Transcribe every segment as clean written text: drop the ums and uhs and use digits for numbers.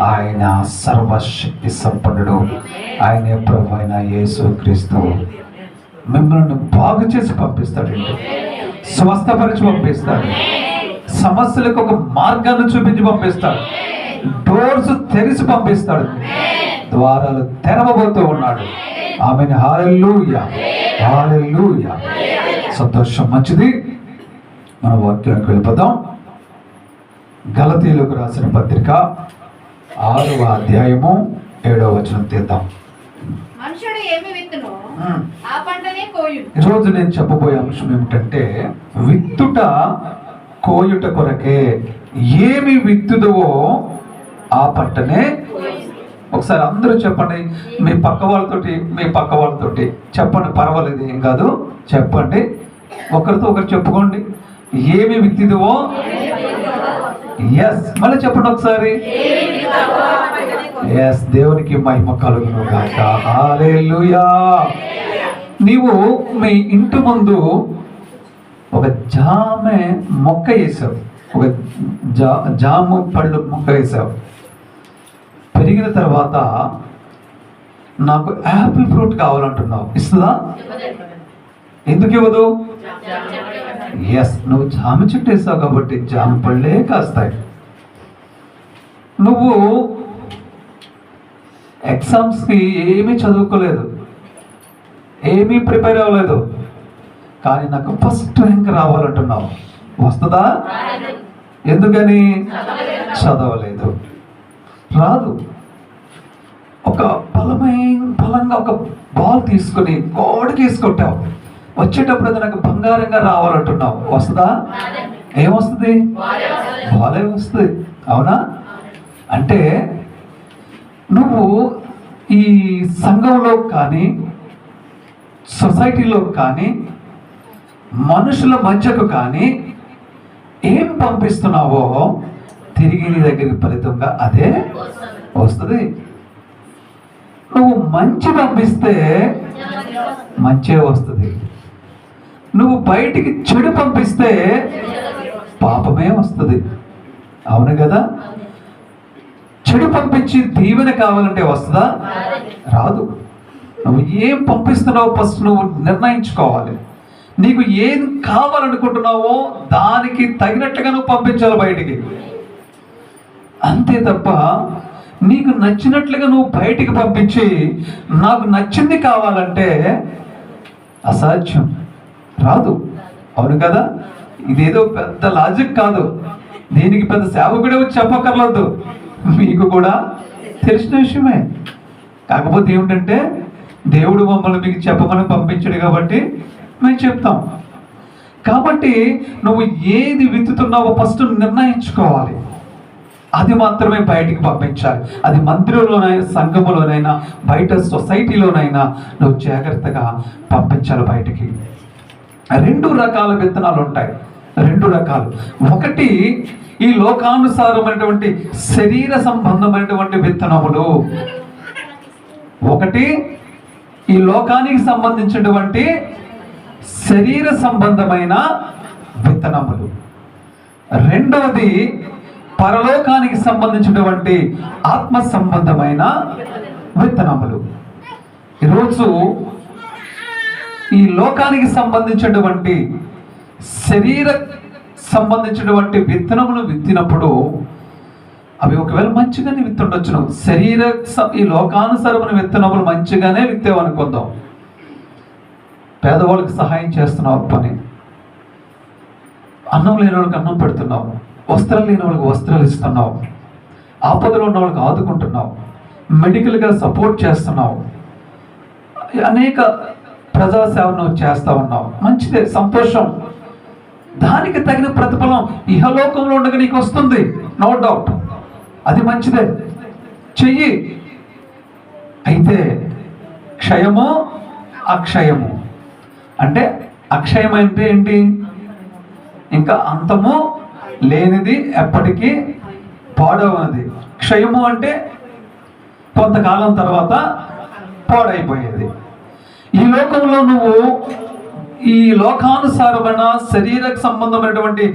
ఆయన సర్వశక్తి సంపన్నుడు. ఆయనే ప్రభు అయిన యేసు క్రీస్తు. మిమ్మల్ని బాగు చేసి పంపిస్తాడండి, స్వస్థపరిచి పంపిస్తాడు, సమస్యలకు ఒక మార్గాన్ని చూపించి పంపిస్తాడు, డోర్స్ తెరిచి పంపిస్తాడు, ద్వారాలు తెరవబోతూ ఉన్నాడు. ఆమెను హల్లెలూయా, హల్లెలూయా. సంతోషం, మంచిది. మన వాక్యానికి వెళ్ళిపోదాం. గలతీయులకు రాసిన పత్రిక 6వ అధ్యాయము 7వ వచనం తీద్దాం. ఈరోజు నేను చెప్పబోయే అంశం ఏమిటంటే, విత్తుట కోయుట కొరకే. ఏమి విత్తుదవో ఆ పంటనే. ఒకసారి అందరూ చెప్పండి, మీ పక్క వాళ్ళతోటి చెప్పండి, పర్వాలేదు, ఏం కాదు, చెప్పండి. ఒకరితో ఒకరు చెప్పుకోండి. ఏమి విత్తుదవో. ఎస్, మళ్ళీ చెప్పండి ఒకసారి. ఎస్, దేవునికి మహిమ కలుగును గాక. హల్లెలూయా. నీవు మీ ఇంటి ముందు ఒక జామె మొక్క వేసావు, ఒక జాము పళ్ళు మొక్క వేసావు. పెరిగిన తర్వాత నాకు యాపిల్ ఫ్రూట్ కావాలంటున్నావు, ఇస్తుందా? ఎందుకు ఇవ్వదు? ఎస్, నువ్వు జామ చెట్టు వేసావు కాబట్టి జామ పళ్ళే కాస్తాయి. నువ్వు ఎగ్జామ్స్కి ఏమీ చదువుకోలేదు, ఏమీ ప్రిపేర్ అవ్వలేదు, కానీ నాకు ఫస్ట్ ర్యాంక్ రావాలంటున్నావు, వస్తుందా? ఎందుకని? చదవలేదు, రాదు. ఒక బలంగా ఒక బాల్ తీసుకుని గోడకి వేసుకొట్టావు, వచ్చేటప్పుడు అది నాకు బంగారంగా రావాలంటున్నావు, వస్తుందా? ఏమొస్తుంది? బాలే వస్తుంది, అవునా? అంటే నువ్వు ఈ సంఘంలో కానీ సొసైటీలో కానీ మనుషుల మధ్యకు కానీ ఏం పంపిస్తున్నావో తిరిగి నీ దగ్గరికి ఫలితంగా అదే వస్తుంది. నువ్వు మంచి పంపిస్తే మంచే వస్తుంది, నువ్వు బయటికి చెడు పంపిస్తే పాపమే వస్తుంది, అవును కదా? చెడు పంపించి దీవెన కావాలంటే వస్తుందా? రాదు. నువ్వు ఏం పంపిస్తున్నావో ఫస్ట్ నువ్వు నిర్ణయించుకోవాలి. నీకు ఏం కావాలనుకుంటున్నావో దానికి తగినట్టుగా నువ్వు పంపించాలి బయటికి, అంతే తప్ప నీకు నచ్చినట్లుగా నువ్వు బయటికి పంపించి నాకు నచ్చింది కావాలంటే అసాధ్యం, రాదు, అవును కదా? ఇదేదో పెద్ద లాజిక్ కాదు, దీనికి పెద్ద సేవకుడే వచ్చి చెప్పక్కర్లేదు, మీకు కూడా తెలిసిన విషయమే. కాకపోతే ఏమిటంటే దేవుడు మమ్మల్ని మీకు చెప్పమని పంపించాడు కాబట్టి మేము చెప్తాం. కాబట్టి నువ్వు ఏది విత్తుతున్నావో ఫస్ట్ నిర్ణయించుకోవాలి, అది మాత్రమే బయటికి పంపించాలి. అది మందిరంలోనైనా, సంఘములోనైనా, బయట సొసైటీలోనైనా నువ్వు జాగ్రత్తగా పంపించాలి బయటికి. 2 రకాల విత్తనాలు ఉంటాయి, 2 రకాలు. ఒకటి ఈ లోకానుసారమైనటువంటి శరీర సంబంధమైనటువంటి విత్తనములు, ఒకటి ఈ లోకానికి సంబంధించినటువంటి శరీర సంబంధమైన విత్తనములు, రెండవది పరలోకానికి సంబంధించినటువంటి ఆత్మ సంబంధమైన విత్తనములు. ఈరోజు ఈ లోకానికి సంబంధించినటువంటి శరీర సంబంధించినటువంటి విత్తనములు విత్తినప్పుడు అవి ఒకవేళ మంచిగానే విత్తుండొచ్చును. ఈ లోకానుసరమైన విత్తనములు మంచిగానే విత్తావు అనుకుందాం. పేదవాళ్ళకి సహాయం చేస్తున్నావు పని, అన్నం లేని వాళ్ళకి అన్నం పెడుతున్నావు, వస్త్రాలు లేని వాళ్ళకి వస్త్రాలు ఇస్తున్నావు, ఆపదలో ఉన్న వాళ్ళకి ఆదుకుంటున్నావు, మెడికల్గా సపోర్ట్ చేస్తున్నావు, అనేక ప్రజాసేవను చేస్తూ ఉన్నావు, మంచిదే, సంతోషం. దానికి తగిన ప్రతిఫలం ఇహలోకంలో ఉండగా నీకు వస్తుంది, నో డౌట్, అది మంచిదే, చెయ్యి. అయితే క్షయము అక్షయము అంటే, అక్షయం అంటే ఏంటి? ఇంకా అంతము లేనిది, ఎప్పటికీ పాడవనది. క్షయము అంటే కొంతకాలం తర్వాత పాడైపోయేది. ఈ లోకంలో నువ్వు ఈ లోకానుసారమైన శరీరకు సంబంధమైనటువంటి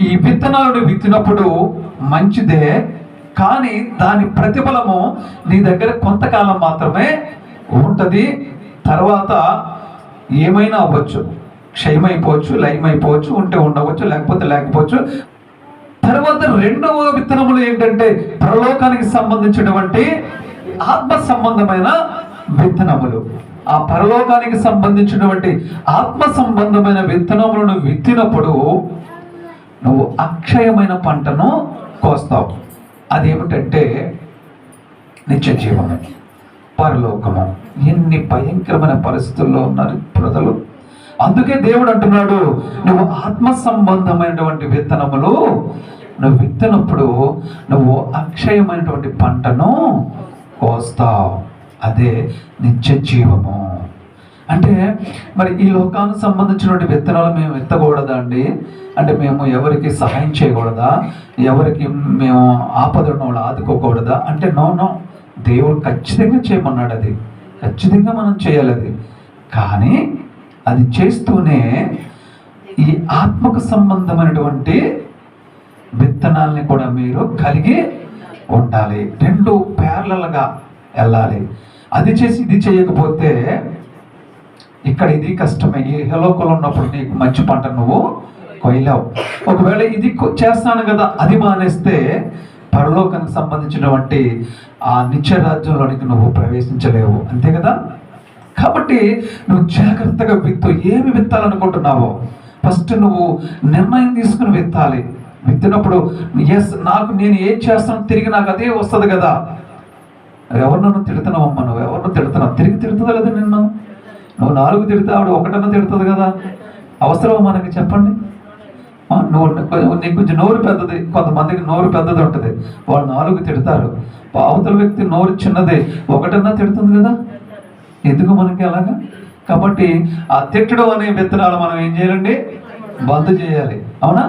ఈ విత్తనాలను విత్తినప్పుడు మంచిదే, కానీ దాని ప్రతిఫలము నీ దగ్గర కొంతకాలం మాత్రమే ఉంటుంది. తర్వాత ఏమైనా అవ్వచ్చు, క్షయమైపోవచ్చు, లయమైపోవచ్చు, ఉంటే ఉండవచ్చు, లేకపోతే లేకపోవచ్చు. తర్వాత రెండవ విత్తనములు ఏంటంటే పరలోకానికి సంబంధించినటువంటి ఆత్మ సంబంధమైన విత్తనములు. ఆ పరలోకానికి సంబంధించినటువంటి ఆత్మ సంబంధమైన విత్తనములను విత్తినప్పుడు నువ్వు అక్షయమైన పంటను కోస్తావు. అదేమిటంటే నిత్య జీవము, పరలోకము. ఎన్ని భయంకరమైన పరిస్థితుల్లో ఉన్నారు ప్రజలు. అందుకే దేవుడు అంటున్నాడు, నువ్వు ఆత్మ సంబంధమైనటువంటి విత్తనములు నువ్వు విత్తనప్పుడు నువ్వు అక్షయమైనటువంటి పంటను కోస్తావు. అదే నిత్య జీవము. అంటే మరి ఈ లోకానికి సంబంధించినటువంటి విత్తనాలు మేము విత్తకూడదా అండి? అంటే మేము ఎవరికి సహాయం చేయకూడదా? ఎవరికి మేము ఆపదలను వాళ్ళు ఆదుకోకూడదా అంటే నో, దేవుడు ఖచ్చితంగా చేయమన్నాడు. అది ఖచ్చితంగా మనం చేయాలి. అది కానీ అది చేస్తూనే ఈ ఆత్మకు సంబంధమైనటువంటి విత్తనాల్ని కూడా మీరు కలిగి ఉండాలి. రెండు ప్యారలల్గా వెళ్ళాలి. అది చేసి ఇది చేయకపోతే ఇక్కడ ఇది కష్టమే. ఈ హలోకలో ఉన్నప్పుడు నీకు మంచి పంట నువ్వు కొయ్యలేవు. ఒకవేళ ఇది చేస్తాను కదా అది మానేస్తే పరలోకానికి సంబంధించినటువంటి ఆ నిత్య రాజ్యంలోనికి నువ్వు ప్రవేశించలేవు. అంతే కదా? కాబట్టి నువ్వు జాగ్రత్తగా విత్తు. ఏమి విత్తాలనుకుంటున్నావో ఫస్ట్ నువ్వు నిర్ణయం తీసుకుని విత్తాలి. విత్తినప్పుడు నేను ఏం చేస్తాను తిరిగి నాకు అదే వస్తుంది కదా. ఎవరినన్నా తిడుతున్నావు అమ్మ, నువ్వు ఎవరినో తిడుతున్నావు, తిరిగి తిడుతుందా లేదా? నిన్ను నువ్వు 4 తిడితే ఆవిడ 1 తిడుతుంది కదా. అవసరం మనకి చెప్పండి? నీకు కొంచెం నోరు పెద్దది, కొంతమందికి నోరు పెద్దది ఉంటుంది, వాళ్ళు 4 తిడతారు. అవతల వ్యక్తి నోరు చిన్నది, 1 తిడుతుంది కదా. ఎందుకు మనకి అలాగా? కాబట్టి ఆ తిట్టడం అనే విత్తనాలు మనం ఏం చేయాలండి? బంద్ చేయాలి. అవునా?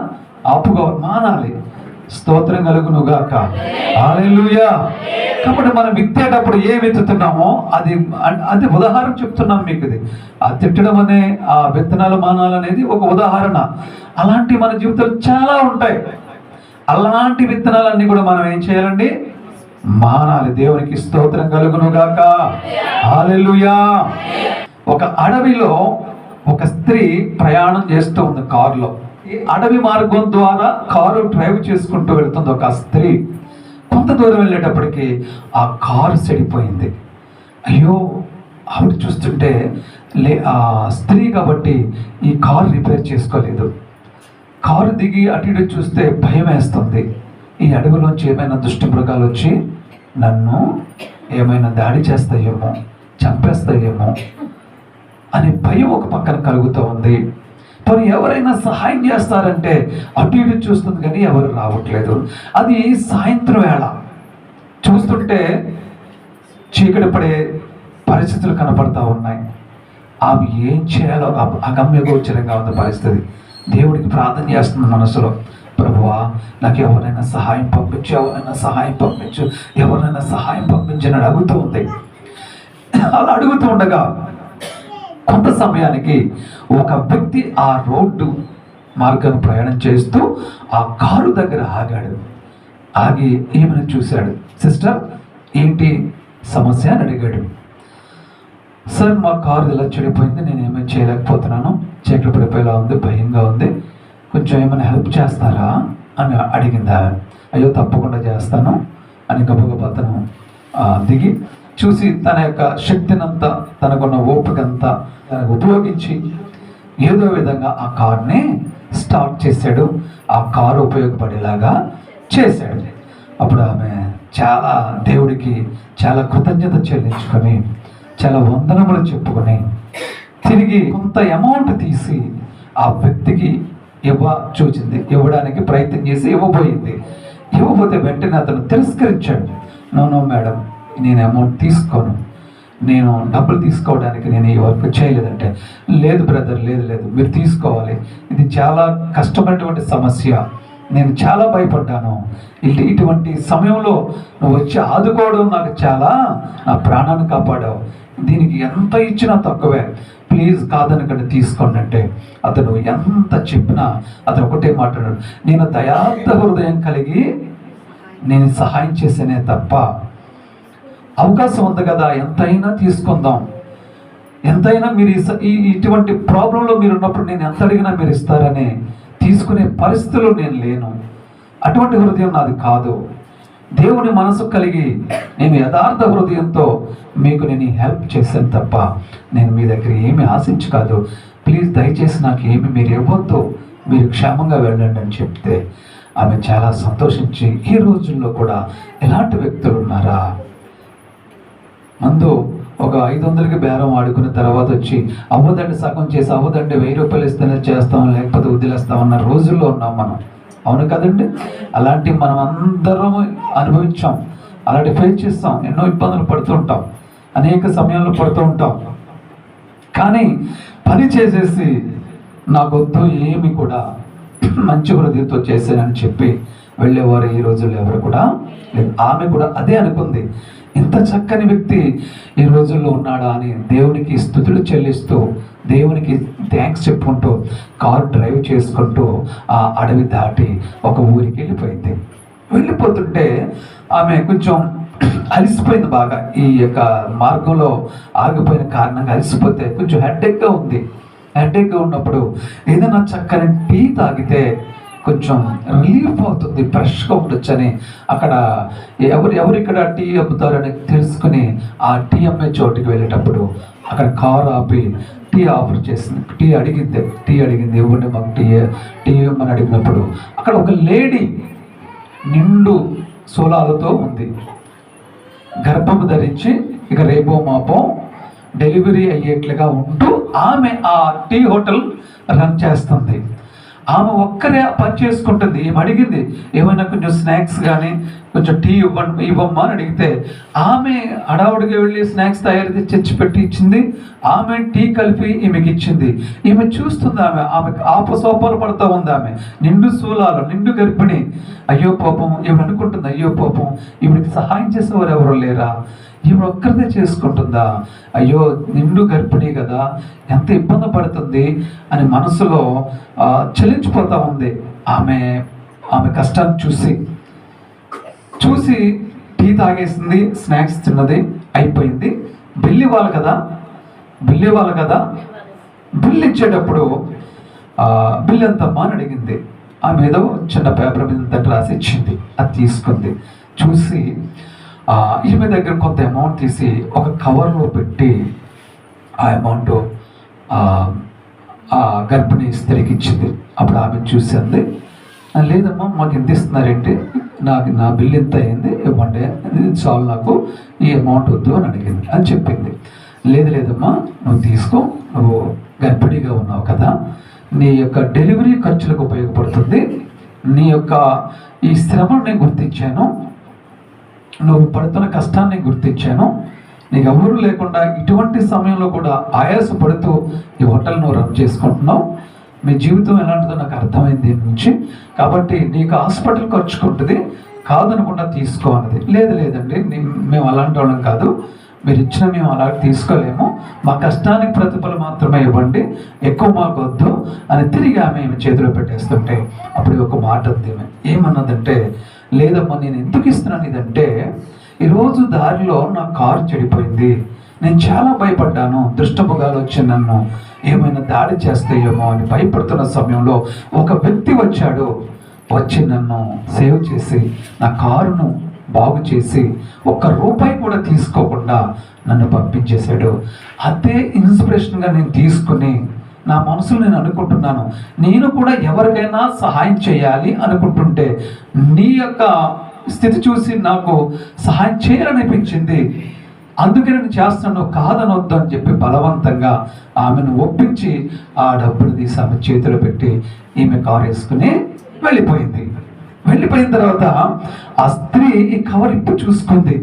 మానాలి. స్తోత్రం కలుగునుగాక. హల్లెలూయా. కాబట్టి మనం విత్తేటప్పుడు ఏ విత్తుతున్నామో అది ఉదాహరణ చెప్తున్నాను మీకు. ఇది ఆ తిట్టడం అనే ఆ విత్తనాలు మానాలనేది ఒక ఉదాహరణ. అలాంటి మన జీవితాలు చాలా ఉంటాయి. అలాంటి విత్తనాలన్నీ కూడా మనం ఏం చేయాలండి? మానాలి. దేవునికి స్తోత్రం కలుగునుగాక. హల్లెలూయా. ఒక అడవిలో ఒక స్త్రీ ప్రయాణం చేస్తూ ఉంది కారులో. ఈ అడవి మార్గం ద్వారా కారు డ్రైవ్ చేసుకుంటూ వెళ్తుంది ఒక స్త్రీ. కొంత దూరం వెళ్ళేటప్పటికి ఆ కారు చెడిపోయింది. అయ్యో, ఆవిడ చూస్తుంటే ఆ స్త్రీ కాబట్టి ఈ కారు రిపేర్ చేసుకోలేదు. కారు దిగి అటు ఇటు చూస్తే భయం వేస్తుంది. ఈ అడవిలోంచి ఏమైనా దుష్ట మృగాలు వచ్చి నన్ను ఏమైనా దాడి చేస్తాయేమో, చంపేస్తాయేమో అనే భయం ఒక పక్కన కలుగుతూ ఉంది. మరి ఎవరైనా సహాయం చేస్తారంటే అటు ఇటు చూస్తుంది కానీ ఎవరు రావట్లేదు. అది సాయంత్రం వేళ. చూస్తుంటే చీకటి పడే పరిస్థితులు కనపడతా ఉన్నాయి. ఆమె ఏం చేయాలో అగమ్యగోచరంగా ఉంది పరిస్థితి. దేవుడికి ప్రార్థన చేస్తుంది మనసులో, ప్రభువా నాకు ఎవరైనా సహాయం పంపించు, ఎవరైనా సహాయం పంపించు, ఎవరైనా సహాయం పంపించని అడుగుతూ ఉంది. అలా అడుగుతూ ఉండగా కొంత సమయానికి ఒక వ్యక్తి ఆ రోడ్డు మార్గం ప్రయాణం చేస్తూ ఆ కారు దగ్గర ఆగాడు. ఆగి ఏమని చూశాడు. సిస్టర్, ఏంటి సమస్య అని అడిగాడు. సార్, మా కారు ఇలా చెడిపోయింది, నేను ఏమైనా చేయలేకపోతున్నాను, చీకటి పడిపోయేలా ఉంది, భయంగా ఉంది, కొంచెం ఏమైనా హెల్ప్ చేస్తారా అని అడిగిందా. అయ్యో తప్పకుండా చేస్తాను అని గబగబా అతను దిగి చూసి తన యొక్క శక్తినంతా, తనకున్న ఓపికంతా తనకు ఉపయోగించి ఏదో విధంగా ఆ కార్ని స్టార్ట్ చేశాడు. ఆ కారు ఉపయోగపడేలాగా చేశాడు. అప్పుడు ఆమె చాలా దేవుడికి చాలా కృతజ్ఞత చెల్లించుకొని చాలా వందనములు చెప్పుకొని తిరిగి కొంత అమౌంట్ తీసి ఆ వ్యక్తికి చూచింది, ఇవ్వడానికి ప్రయత్నం చేసి ఇవ్వబోయింది. ఇవ్వబోతే వెంటనే అతను తిరస్కరించాడు. నో మేడం, నేను అమౌంట్ తీసుకోను, నేను డబ్బులు తీసుకోవడానికి నేను ఈ వర్క్ చేయలేదంటే, లేదు బ్రదర్, లేదు మీరు తీసుకోవాలి, ఇది చాలా కష్టమైనటువంటి సమస్య, నేను చాలా భయపడ్డాను, ఇటువంటి సమయంలో నువ్వు వచ్చి ఆదుకోవడం నాకు చాలా, నా ప్రాణాన్ని కాపాడావు, దీనికి ఎంత ఇచ్చినా తక్కువే, ప్లీజ్ కాదనకండి తీసుకోండి అంటే అతను ఎంత చెప్పినా అతను ఒకటే మాట్లాడాడు, నేను దయార్థ హృదయం కలిగి నేను సహాయం చేసేనే తప్ప, అవకాశం ఉంది కదా ఎంతైనా తీసుకుందాం, ఎంతైనా మీరు ఇటువంటి ప్రాబ్లంలో మీరు ఉన్నప్పుడు నేను ఎంత అడిగినా మీరు ఇస్తారని తీసుకునే పరిస్థితిలో నేను లేను. అటువంటి హృదయం నాది కాదు. దేవుని మనసు కలిగి నేను యథార్థ హృదయంతో మీకు నేను హెల్ప్ చేశాను తప్ప నేను మీ దగ్గర ఏమి ఆశించి కాదు. ప్లీజ్ దయచేసి నాకు ఏమి మీరు ఇవ్వద్దు, మీరు క్షేమంగా వెళ్ళండి అని చెప్తే ఆమె చాలా సంతోషించి, ఈ రోజుల్లో కూడా ఎలాంటి వ్యక్తులు ఉన్నారా? ముందు ఒక 500కి బేరం ఆడుకున్న తర్వాత వచ్చి అవ్వదండి సగం చేసి, అవ్వదండి 1000 రూపాయలు ఇస్తేనే చేస్తాం లేకపోతే వదిలేస్తామన్న రోజుల్లో ఉన్నాం మనం. అవును కదండి? అలాంటి మనం అందరం అనుభవించాం, అలాంటి ఫేస్ చేస్తాం, ఎన్నో ఇబ్బందులు పడుతూ ఉంటాం, అనేక సమయాల్లో పడుతూ ఉంటాం. కానీ పని చేసేసి నాకొద్దు ఏమి కూడా మంచి హృదయంతో చేశానని చెప్పి వెళ్ళేవారు ఈ రోజుల్లో ఎవరు కూడా లేదు. ఆమె కూడా అదే అనుకుంది, ఇంత చక్కని వ్యక్తి ఈ రోజుల్లో ఉన్నాడా అని దేవునికి స్తుతులు చెల్లిస్తూ దేవునికి థ్యాంక్స్ చెప్పుకుంటూ కార్ డ్రైవ్ చేసుకుంటూ ఆ అడవి దాటి ఒక ఊరికి వెళ్ళిపోయింది. వెళ్ళిపోతుంటే ఆమె కొంచెం అలసిపోయింది బాగా. ఈ యొక్క మార్గంలో ఆగిపోయిన కారణంగా అలసిపోతే కొంచెం హెడ్ఏక్గా ఉంది. హెడ్ఏక్గా ఉన్నప్పుడు ఏదైనా చక్కని టీ తాగితే కొంచెం రిలీఫ్ అవుతుంది, ఫ్రెష్గా ఉండొచ్చని అక్కడ ఎవరు ఇక్కడ టీ అమ్ముతారని తెలుసుకుని ఆ టీ అమ్మే చోటుకి వెళ్ళేటప్పుడు అక్కడ కారు ఆపి టీ ఆఫర్ చేసింది. టీ అడిగింది ఇవ్వండి మాకు టీ ఇవ్వమని అడిగినప్పుడు అక్కడ ఒక లేడీ నిండు సోలాలతో ఉంది, గర్భము ధరించి ఇక రేపో మాపో డెలివరీ అయ్యేట్లుగా ఉంటూ ఆమె ఆ టీ హోటల్ రన్ చేస్తుంది. ఆమె ఒక్కరే పని చేసుకుంటుంది. ఏమి అడిగింది, ఏమైనా కొంచెం స్నాక్స్ కానీ కొంచెం టీ ఇవ్వమ్మా అని అడిగితే ఆమె హడావుడిగా వెళ్ళి స్నాక్స్ తయారు తెచ్చి పెట్టి ఇచ్చింది. ఆమె టీ కలిపి ఈమెకి ఇచ్చింది. ఈమె చూస్తుంది, ఆమెకు ఆపసోపాలు పడుతూ ఉంది. ఆమె నిండు శూలాలు, నిండు గర్భిణి. అయ్యో పాపం ఈమె అనుకుంటుంది, అయ్యో పాపం ఈమెకి సహాయం చేసేవారు ఎవరు లేరా, ఈమె ఒక్కరిదే చేసుకుంటుందా, అయ్యో నిండు గర్భిణి కదా ఎంత ఇబ్బంది పడుతుంది అని మనసులో చలించిపోతూ ఉంది. ఆమె కష్టాన్ని చూసి టీ తాగేసింది, స్నాక్స్ తిన్నది, అయిపోయింది. బిల్లు ఇవ్వాలి కదా, బిల్లు ఇచ్చేటప్పుడు బిల్లు ఎంతమ్మా అని అడిగింది. ఆమె ఏదో చిన్న పేపర్ మీద ఎంత రాసి ఇచ్చింది, అది తీసుకుంది. చూసి ఈమె దగ్గర కొంత అమౌంట్ తీసి ఒక కవర్లో పెట్టి ఆ అమౌంట్ ఆ గర్భిణీ స్త్రీకి ఇచ్చింది. అప్పుడు ఆమె చూసింది, లేదమ్మా మాకు ఎంత ఇస్తున్నారేంటి, నా బిల్ ఎంత అయింది ఇవ్వండి, చాలు నాకు ఈ అమౌంట్ వద్దు అని అడిగింది అని చెప్పింది. లేదమ్మా నువ్వు తీసుకో, నువ్వు గర్భిణీగా ఉన్నావు కదా, నీ యొక్క డెలివరీ ఖర్చులకు ఉపయోగపడుతుంది, నీ యొక్క ఈ శ్రమను నేను గుర్తించాను, నువ్వు పడుతున్న కష్టాన్ని గుర్తించాను, నీకు ఎవరు లేకుండా ఇటువంటి సమయంలో కూడా ఆయాసపడుతూ ఈ హోటల్ నువ్వు రన్ చేసుకుంటున్నావు, మీ జీవితం ఎలాంటిదో నాకు అర్థమైంది దీని నుంచి, కాబట్టి నీకు హాస్పిటల్ ఖర్చుకుంటుంది కాదనకుండా తీసుకో అన్నది. లేదండి మేము అలాంటి వాళ్ళం కాదు, మీరు ఇచ్చిన మేము అలా తీసుకోలేము, మా కష్టానికి ప్రతిఫలం మాత్రమే ఇవ్వండి, ఎక్కువ మాకు వద్దు అని తిరిగి ఆమె చేతిలో పెట్టేస్తుంటే అప్పుడు ఒక మాట ఉంది. ఏమన్నదంటే, లేదమ్మా నేను ఎందుకు ఇస్తున్నాను ఇదంటే, ఈరోజు దారిలో నా కారు చెడిపోయింది, నేను చాలా భయపడ్డాను, దుష్టముగాలు వచ్చి నన్ను ఏమైనా దాడి చేస్తాయేమో అని భయపడుతున్న సమయంలో ఒక వ్యక్తి వచ్చి నన్ను సేవ్ చేసి నా కారును బాగు చేసి ₹1 కూడా తీసుకోకుండా నన్ను పంపించేశాడు. అదే ఇన్స్పిరేషన్గా నేను తీసుకుని నా మనసులో నేను అనుకుంటున్నాను, నేను కూడా ఎవరికైనా సహాయం చేయాలి అనుకుంటుంటే నీ యొక్క స్థితి చూసి నాకు సహాయం చేయాలనిపించింది, అందుకే నేను చేస్తున్నాను, కాదనొద్దు అని చెప్పి బలవంతంగా ఆమెను ఒప్పించి ఆ డబ్బులు తీసి ఆమె చేతిలో పెట్టి ఈమె కారు వేసుకుని వెళ్ళిపోయిన తర్వాత ఆ స్త్రీ ఈ కవర్ ఇప్పుడు చూసుకుంటే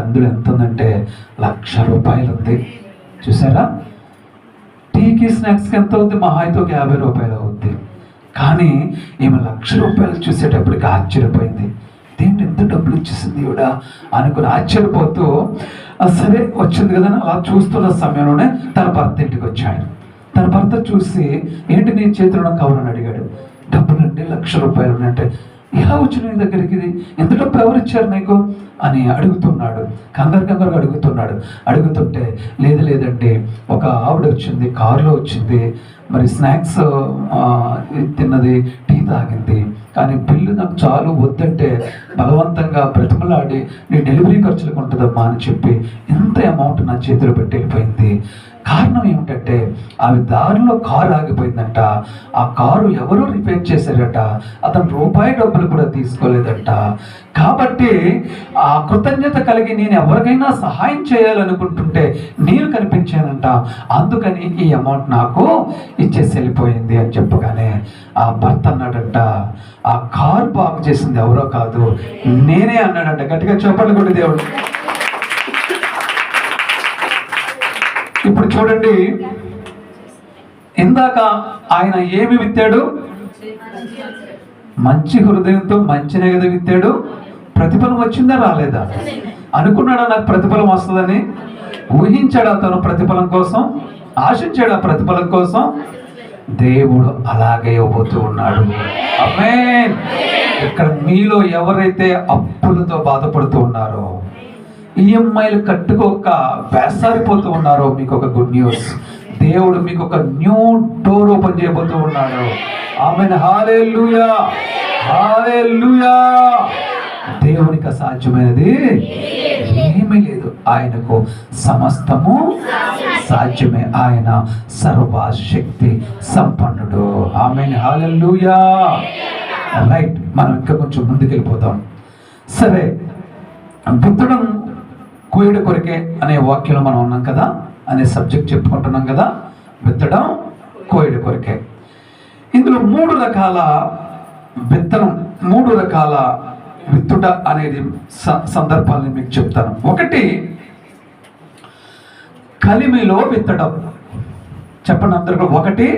అందులో ఎంత ఉందంటే ₹1,00,000 ఉంది. చూసారా, టీకి స్నాక్స్కి ఎంత అవుద్ది, మహా అయితే ఒక ₹50 అవుద్ది. కానీ ఈమె ₹1,00,000 చూసేటప్పటికి ఆశ్చర్యపోయింది, దేంటి ఎంత డబ్బులు ఇచ్చేసింది ఈవిడ అనుకుని ఆశ్చర్యపోతూ సరే వచ్చింది కదా అలా చూస్తున్న సమయంలోనే తన భర్త ఇంటికి వచ్చాడు. తన భర్త చూసి, ఏంటి నీ చేతిలో కవర్ అని అడిగాడు. డబ్బులంటే ₹1,00,000 అంటే ఎలా వచ్చిన నీ దగ్గరికి ఇది? ఎంత డబ్బు ఎవరు ఇచ్చారు నీకు అని అడుగుతున్నాడు. కంగారుగా అడుగుతుంటే లేదండి, ఒక ఆవిడ వచ్చింది, కారులో వచ్చింది, మరి స్నాక్స్ తిన్నది, టీ తాగింది, కానీ బిల్లు నాకు చాలు వద్దంటే బలవంతంగా బ్రతిమలాడి నీ డెలివరీ ఖర్చులకు ఉంటుందమ్మా అని చెప్పి ఎంత అమౌంట్ నా చేతిలో పెట్టి వెళ్ళిపోయింది. కారణం ఏమిటంటే ఆమె దారిలో కారు ఆగిపోయిందంట. ఆ కారు ఎవరో రిపేర్ చేశారట, అతను రూపాయి డబ్బులు కూడా తీసుకోలేదంట. కాబట్టి ఆ కృతజ్ఞత కలిగి నేను ఎవరికైనా సహాయం చేయాలనుకుంటుంటే నేను కనిపించానంట, అందుకని ఈ అమౌంట్ నాకు ఇచ్చేసి వెళ్ళిపోయింది అని చెప్పగానే ఆ భర్త అన్నాడంట, ఆ కారు బాగు చేసింది ఎవరో కాదు నేనే అన్నాడంట. గట్టిగా చెప్పండి కూడా దేవుడు. ఇప్పుడు చూడండి, ఇందాక ఆయన ఏమి విత్తాడు? మంచి హృదయంతో మంచినే కదా విత్తాడు. ప్రతిఫలం వచ్చిందా రాలేదా? అనుకున్నాడా నాకు ప్రతిఫలం వస్తుందని? ఊహించాడు అతను ప్రతిఫలం కోసం, ఆశించాడు ఆ ప్రతిఫలం కోసం. దేవుడు అలాగే ఇవ్వబోతూ ఉన్నాడు. ఆమేన్. ఇక్కడ మీలో ఎవరైతే అప్పులతో బాధపడుతూ ఉన్నారో, ఈఎంఐలు కట్టుకోక వేసారిపోతూ ఉన్నారో, మీకు ఒక గుడ్ న్యూస్. దేవుడు మీకు ఒక న్యూ డోర్ ఓపెన్ చేయబోతూ ఉన్నాడు. ఆమేన్. హల్లెలూయా, హల్లెలూయా. దేవునికి అసాధ్యమైనది ఏమీ లేదు. ఆయనకు సమస్తము సాధ్యమే. ఆయన సర్వశక్తి సంపన్నుడు. ఆమేన్. హల్లెలూయా. రైట్, మనం ఇంకా కొంచెం ముందుకెళ్ళిపోతాం. సరే, విత్తడం కోయడు కొరకే అనే వాక్యంలో మనం ఉన్నాం కదా, అనే సబ్జెక్ట్ చెప్పుకుంటున్నాం కదా. విత్తడం కోయడు కొరకే. ఇందులో 3 రకాల విత్తనం, 3 రకాల విత్తుట అనేది సందర్భాలను మీకు చెప్తాను. ఒకటి, కలిమిలో విత్తడం. చెప్పండి అందరూ. ఒకటి,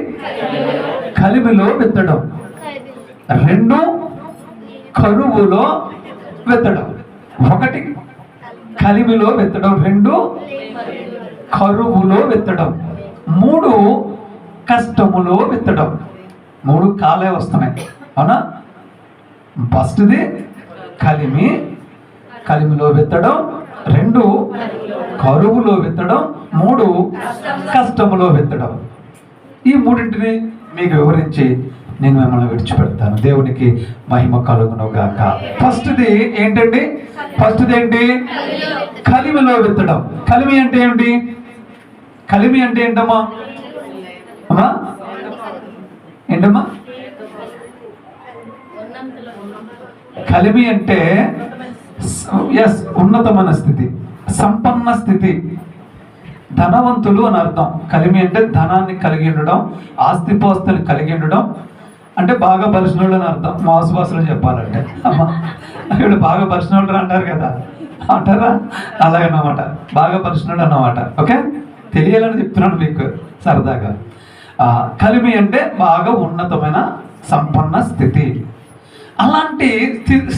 కలిమిలో విత్తడం. 2, కరువులో విత్తడం. ఒకటి కలిమిలో విత్తడం, 2 కరువులో విత్తడం, 3 కష్టములో విత్తడం. 3 కాలే వస్తున్నాయి, అవునా? ఫస్ట్ది కలిమి, కలిమిలో విత్తడం. 2 కరువులో విత్తడం. 3 కష్టములో విత్తడం. ఈ 3టిని మీకు వివరించి నేను మిమ్మల్ని విడిచిపెడతాను. దేవునికి మహిమ కలుగును గాక. ఫస్ట్ది ఏంటండి? ఫస్ట్ది ఏంటి? కలిమిలో విత్తడం. కలిమి అంటే ఏమిటి? కలిమి అంటే ఏంటమ్మా? అమ్మా ఏంటమ్మా? కలిమి అంటే ఉన్నతమైన స్థితి, సంపన్న స్థితి, ధనవంతులు అని అర్థం. కలిమి అంటే ధనాన్ని కలిగి ఉండడం, ఆస్తిపాస్తులు కలిగి ఉండడం, అంటే బాగా పరిచినోళ్ళు అని అర్థం. మాసు భాషలో చెప్పాలంటే అమ్మా, వీళ్ళు బాగా పరిచినోళ్ళు అంటారు కదా, అంటారా? అలాగన్నమాట, బాగా పరిచినోళ్ళు అన్నమాట. ఓకే, తెలియాలని చెప్తున్నాను మీకు సరదాగా. కలిమి అంటే బాగా ఉన్నతమైన సంపన్న స్థితి. అలాంటి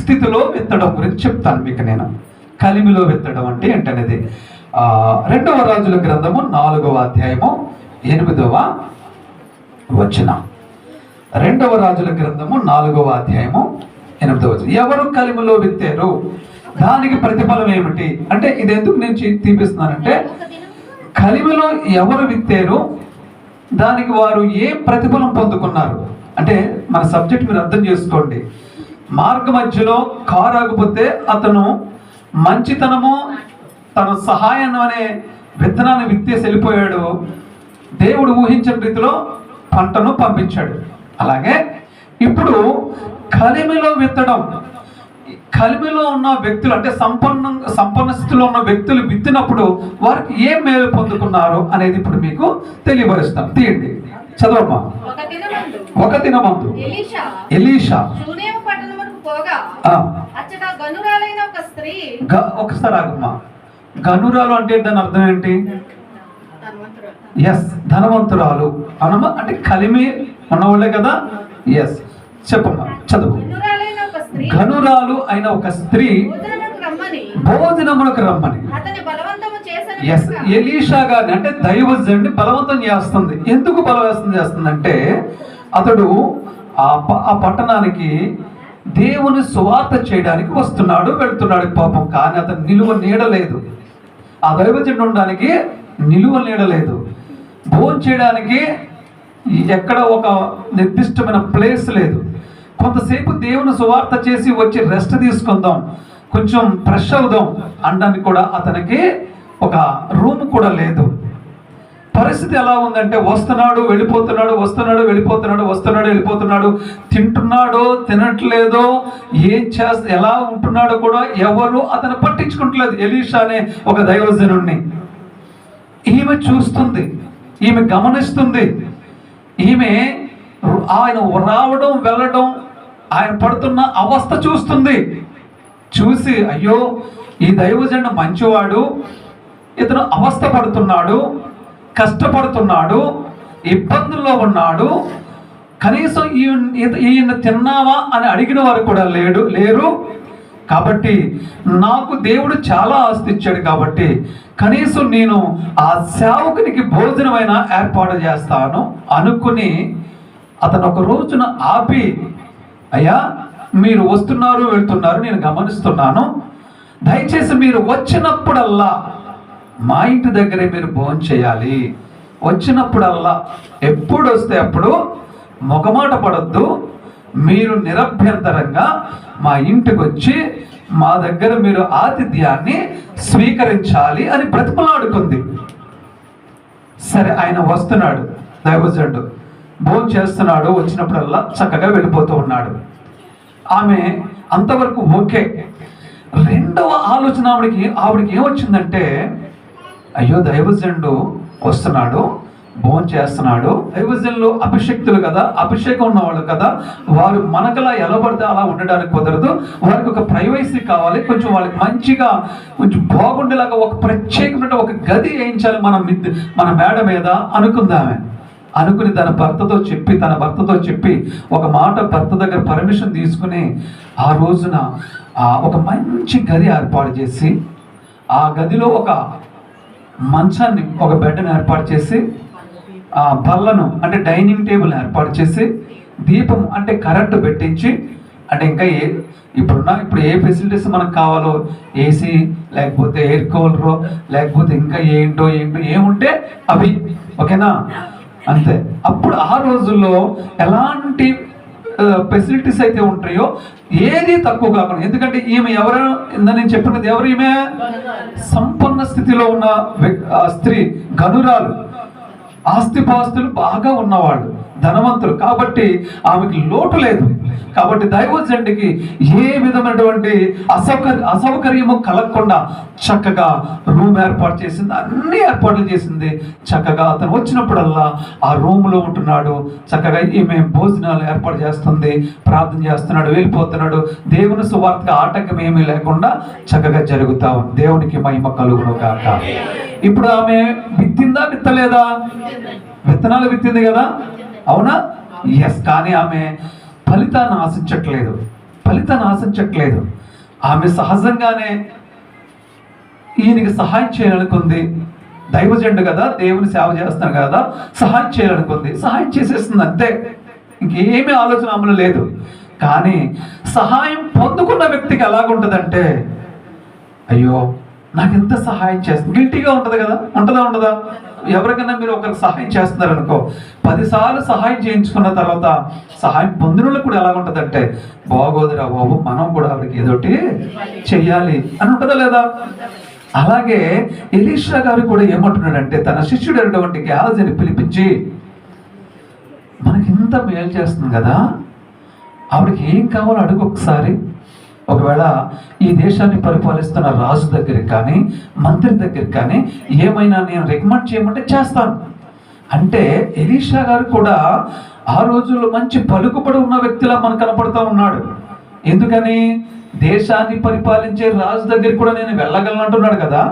స్థితిలో విత్తడం గురించి చెప్తాను మీకు నేను. కలిమిలో విత్తడం అంటే ఏంటనేది 2వ రాజుల గ్రంథము 4వ అధ్యాయము 8వ వచనం. 2వ రాజుల గ్రంథము 4వ అధ్యాయము 8వ వచనం. ఎవరు కలిమిలో విత్తారు, దానికి ప్రతిఫలం ఏమిటి అంటే, ఇది ఎందుకు నేను తీపిస్తున్నానంటే, కలిమిలో ఎవరు విత్తారు, దానికి వారు ఏ ప్రతిఫలం పొందుకున్నారు అంటే, మన సబ్జెక్ట్ మీరు అర్థం చేసుకోండి. మార్గ మధ్యలో కారు ఆగిపోతే అతను మంచితనము, తన సహాయం అనే విత్తనాన్ని విత్తేసి వెళ్ళిపోయాడు. దేవుడు ఊహించిన రీతిలో పంటను పంపించాడు. అలాగే ఇప్పుడు కలిమిలో విత్తడం, కలిమిలో ఉన్న వ్యక్తులు అంటే సంపన్న స్థితిలో ఉన్న వ్యక్తులు విత్తినప్పుడు వారికి ఏం మేలు పొందుకున్నారు అనేది ఇప్పుడు మీకు తెలియపరుస్తాను. తీయండి, చదవమ్మా. ఒక దినమందు ఎలీషా ఒకసారి ఆగమ్మా. గనురాలు అంటే దాని అర్థం ఏంటి? ధనవంతురాలు అనమా, అంటే కలిమి ఉన్నవాళ్ళే కదా. చెప్పమ్మా, చదువు. గనురాలు అయిన ఒక స్త్రీ భోజనమునకు రమ్మని ఎలీషా గారిని, అంటే దైవజనుడిని బలవంతం చేస్తుంది. ఎందుకు బలవంతం చేస్తుందంటే, అతడు ఆ పట్టణానికి దేవుని సువార్త చేయడానికి వస్తున్నాడు, వెళ్తున్నాడు పాపం. కానీ అతను నిలువ నీడలేదు. ఆ దైవజనుడు ఉండడానికి నిలువ నీడలేదు. భోజనం చేయడానికి ఎక్కడ ఒక నిర్దిష్టమైన ప్లేస్ లేదు. కొంతసేపు దేవుని సువార్త చేసి వచ్చి రెస్ట్ తీసుకుందాం, కొంచెం ఫ్రెష్ అవుదాం అనడానికి కూడా అతనికి ఒక రూమ్ కూడా లేదు. పరిస్థితి ఎలా ఉందంటే వస్తున్నాడు వెళ్ళిపోతున్నాడు, వస్తున్నాడు వెళ్ళిపోతున్నాడు, వస్తున్నాడు వెళ్ళిపోతున్నాడు. తింటున్నాడో తినట్లేదో, ఏం చేస్తా ఎలా ఉంటున్నాడో కూడా ఎవరు అతను పట్టించుకుంటలేదు. ఎలీషా అనే ఒక దైవజనుడిని ఈమె చూస్తుంది, ఈమె గమనిస్తుంది. ఈమె ఆయన రావడం వెళ్ళడం, ఆయన పడుతున్న అవస్థ చూస్తుంది. చూసి అయ్యో ఈ దైవజనుడు మంచివాడు, ఇతను అవస్థ పడుతున్నాడు, కష్టపడుతున్నాడు, ఇబ్బందుల్లో ఉన్నాడు, కనీసం ఈయన తిన్నావా అని అడిగిన వారు కూడా లేరు. కాబట్టి నాకు దేవుడు చాలా ఆస్తి ఇచ్చాడు, కాబట్టి కనీసం నేను ఆ సేవకునికి భోజనమైన ఏర్పాటు చేస్తాను అనుకుని అతను ఒక రోజున ఆపి, అయ్యా మీరు వస్తున్నారు వెళ్తున్నారు, నేను గమనిస్తున్నాను, దయచేసి మీరు వచ్చినప్పుడల్లా మా ఇంటి దగ్గరే మీరు భోజనం చేయాలి. వచ్చినప్పుడల్లా ఎప్పుడు వస్తే అప్పుడు మొగమాట పడొద్దు, మీరు నిరభ్యంతరంగా మా ఇంటికి వచ్చి మా దగ్గర మీరు ఆతిథ్యాన్ని స్వీకరించాలి అని బ్రతిమలాడుకుంది. సరే, ఆయన వస్తున్నాడు, దైవజనుడు భోజనం చేస్తున్నాడు, వచ్చినప్పుడల్లా చక్కగా వెళ్ళిపోతూ ఉన్నాడు. ఆమె అంతవరకు ఓకే. రెండవ ఆలోచన ఆవిడికి ఏమొచ్చిందంటే, అయ్యో దైవజనుడు వస్తున్నాడు, భోజనం చేస్తున్నాడు, దైవజనులు అభిషక్తులు కదా, అభిషేకం ఉన్నవాళ్ళు కదా, వారు మనకలా ఎలా పడితే అలా ఉండడానికి కుదరదు, వారికి ఒక ప్రైవసీ కావాలి, కొంచెం వాళ్ళకి మంచిగా కొంచెం బాగుండేలాగా ఒక ప్రత్యేకమైన ఒక గది వేయించాలి మన మేడ మీద అనుకుందామె. అనుకుని తన భర్తతో చెప్పి ఒక మాట భర్త దగ్గర పర్మిషన్ తీసుకుని ఆ రోజున ఒక మంచి గది ఏర్పాటు చేసి, ఆ గదిలో ఒక మంచాన్ని, ఒక బెడ్ని ఏర్పాటు చేసి, బల్లను అంటే డైనింగ్ టేబుల్ ఏర్పాటు చేసి, దీపం అంటే కరెంటు పెట్టించి, అంటే ఇంకా ఇప్పుడు ఏ ఫెసిలిటీస్ మనకు కావాలో, ఏసీ లేకపోతే ఎయిర్ కూలరో లేకపోతే ఇంకా ఏంటో ఏముంటే అవి, ఓకేనా, అంతే. అప్పుడు ఆ రోజుల్లో ఎలాంటి ఫెసిలిటీస్ అయితే ఉంటాయో ఏది తక్కువ కాకుండా, ఎందుకంటే ఈమె ఎవరు నేను చెప్పినది ఎవరు, ఈమె సంపన్న స్థితిలో ఉన్న స్త్రీ, గనురాలు, ఆస్తిపాస్తులు బాగా ఉన్నవాళ్ళు, ధనవంతులు, కాబట్టి ఆమెకి లోటు లేదు. కాబట్టి దైవజనుడికి ఏ విధమైనటువంటి అసౌకర్యము కలగకుండా చక్కగా రూమ్ ఏర్పాటు చేసింది, అన్ని ఏర్పాట్లు చేసింది. చక్కగా అతను వచ్చినప్పుడల్లా ఆ రూమ్లో ఉంటున్నాడు, చక్కగా ఈమె భోజనాలు ఏర్పాటు చేస్తుంది, ప్రార్థన చేస్తున్నాడు, వెళ్ళిపోతున్నాడు. దేవుని సువార్తకు ఆటంకం ఏమీ లేకుండా చక్కగా జరుగుతా ఉంది. దేవునికి మహిమ కలుగును గాక. ఇప్పుడు ఆమె విత్తిందా విత్తలేదా? విత్తనాలు విత్తింది కదా, అవునా? ఎస్. కానీ ఆమె ఫలితాన్ని ఆశించట్లేదు. ఆమె సహజంగానే ఈయనకి సహాయం చేయాలనుకుంది. దైవజనుడు కదా, దేవుని సేవ చేస్తాను కదా, సహాయం చేయాలనుకుంది, సహాయం చేసేస్తుంది, అంతే. ఇంకేమీ ఆలోచన అమలు లేదు. కానీ సహాయం పొందుకున్న వ్యక్తికి ఎలాగుంటుందంటే, అయ్యో నాకు ఎంత సహాయం చేస్తుంది, గిల్టీగా ఉంటుంది కదా, ఉండదా? ఎవరికైనా మీరు ఒకరికి సహాయం చేస్తున్నారనుకో, 10 సార్లు సహాయం చేయించుకున్న తర్వాత సహాయం పొందిన కూడా ఎలాగుంటుందంటే, బాగోదురా బాబు, మనం కూడా ఆవిడకి ఏదోటి చెయ్యాలి అని ఉంటుందా లేదా? అలాగే ఎలీషా గారు కూడా ఏమంటున్నాడంటే, తన శిష్యుడు అయినటువంటి గేహజీని పిలిపించి, మనకి ఇంత మేలు చేస్తుంది కదా, ఆవిడకి ఏం కావాలో అడుగు ఒకసారి. ఒకవేళ ఈ దేశాన్ని పరిపాలిస్తున్న రాజు దగ్గరికి కానీ, మంత్రి దగ్గరికి కానీ ఏమైనా నేను రికమెండ్ చేయమంటే చేస్తాను అంటే, ఎలీషా గారు కూడా ఆ రోజుల్లో మంచి పలుకుబడి ఉన్న వ్యక్తిలా మనకు కనపడుతూ ఉన్నాడు. ఎందుకని? దేశాన్ని పరిపాలించే రాజు దగ్గరికి కూడా నేను వెళ్ళగలను అంటున్నాడు కదా,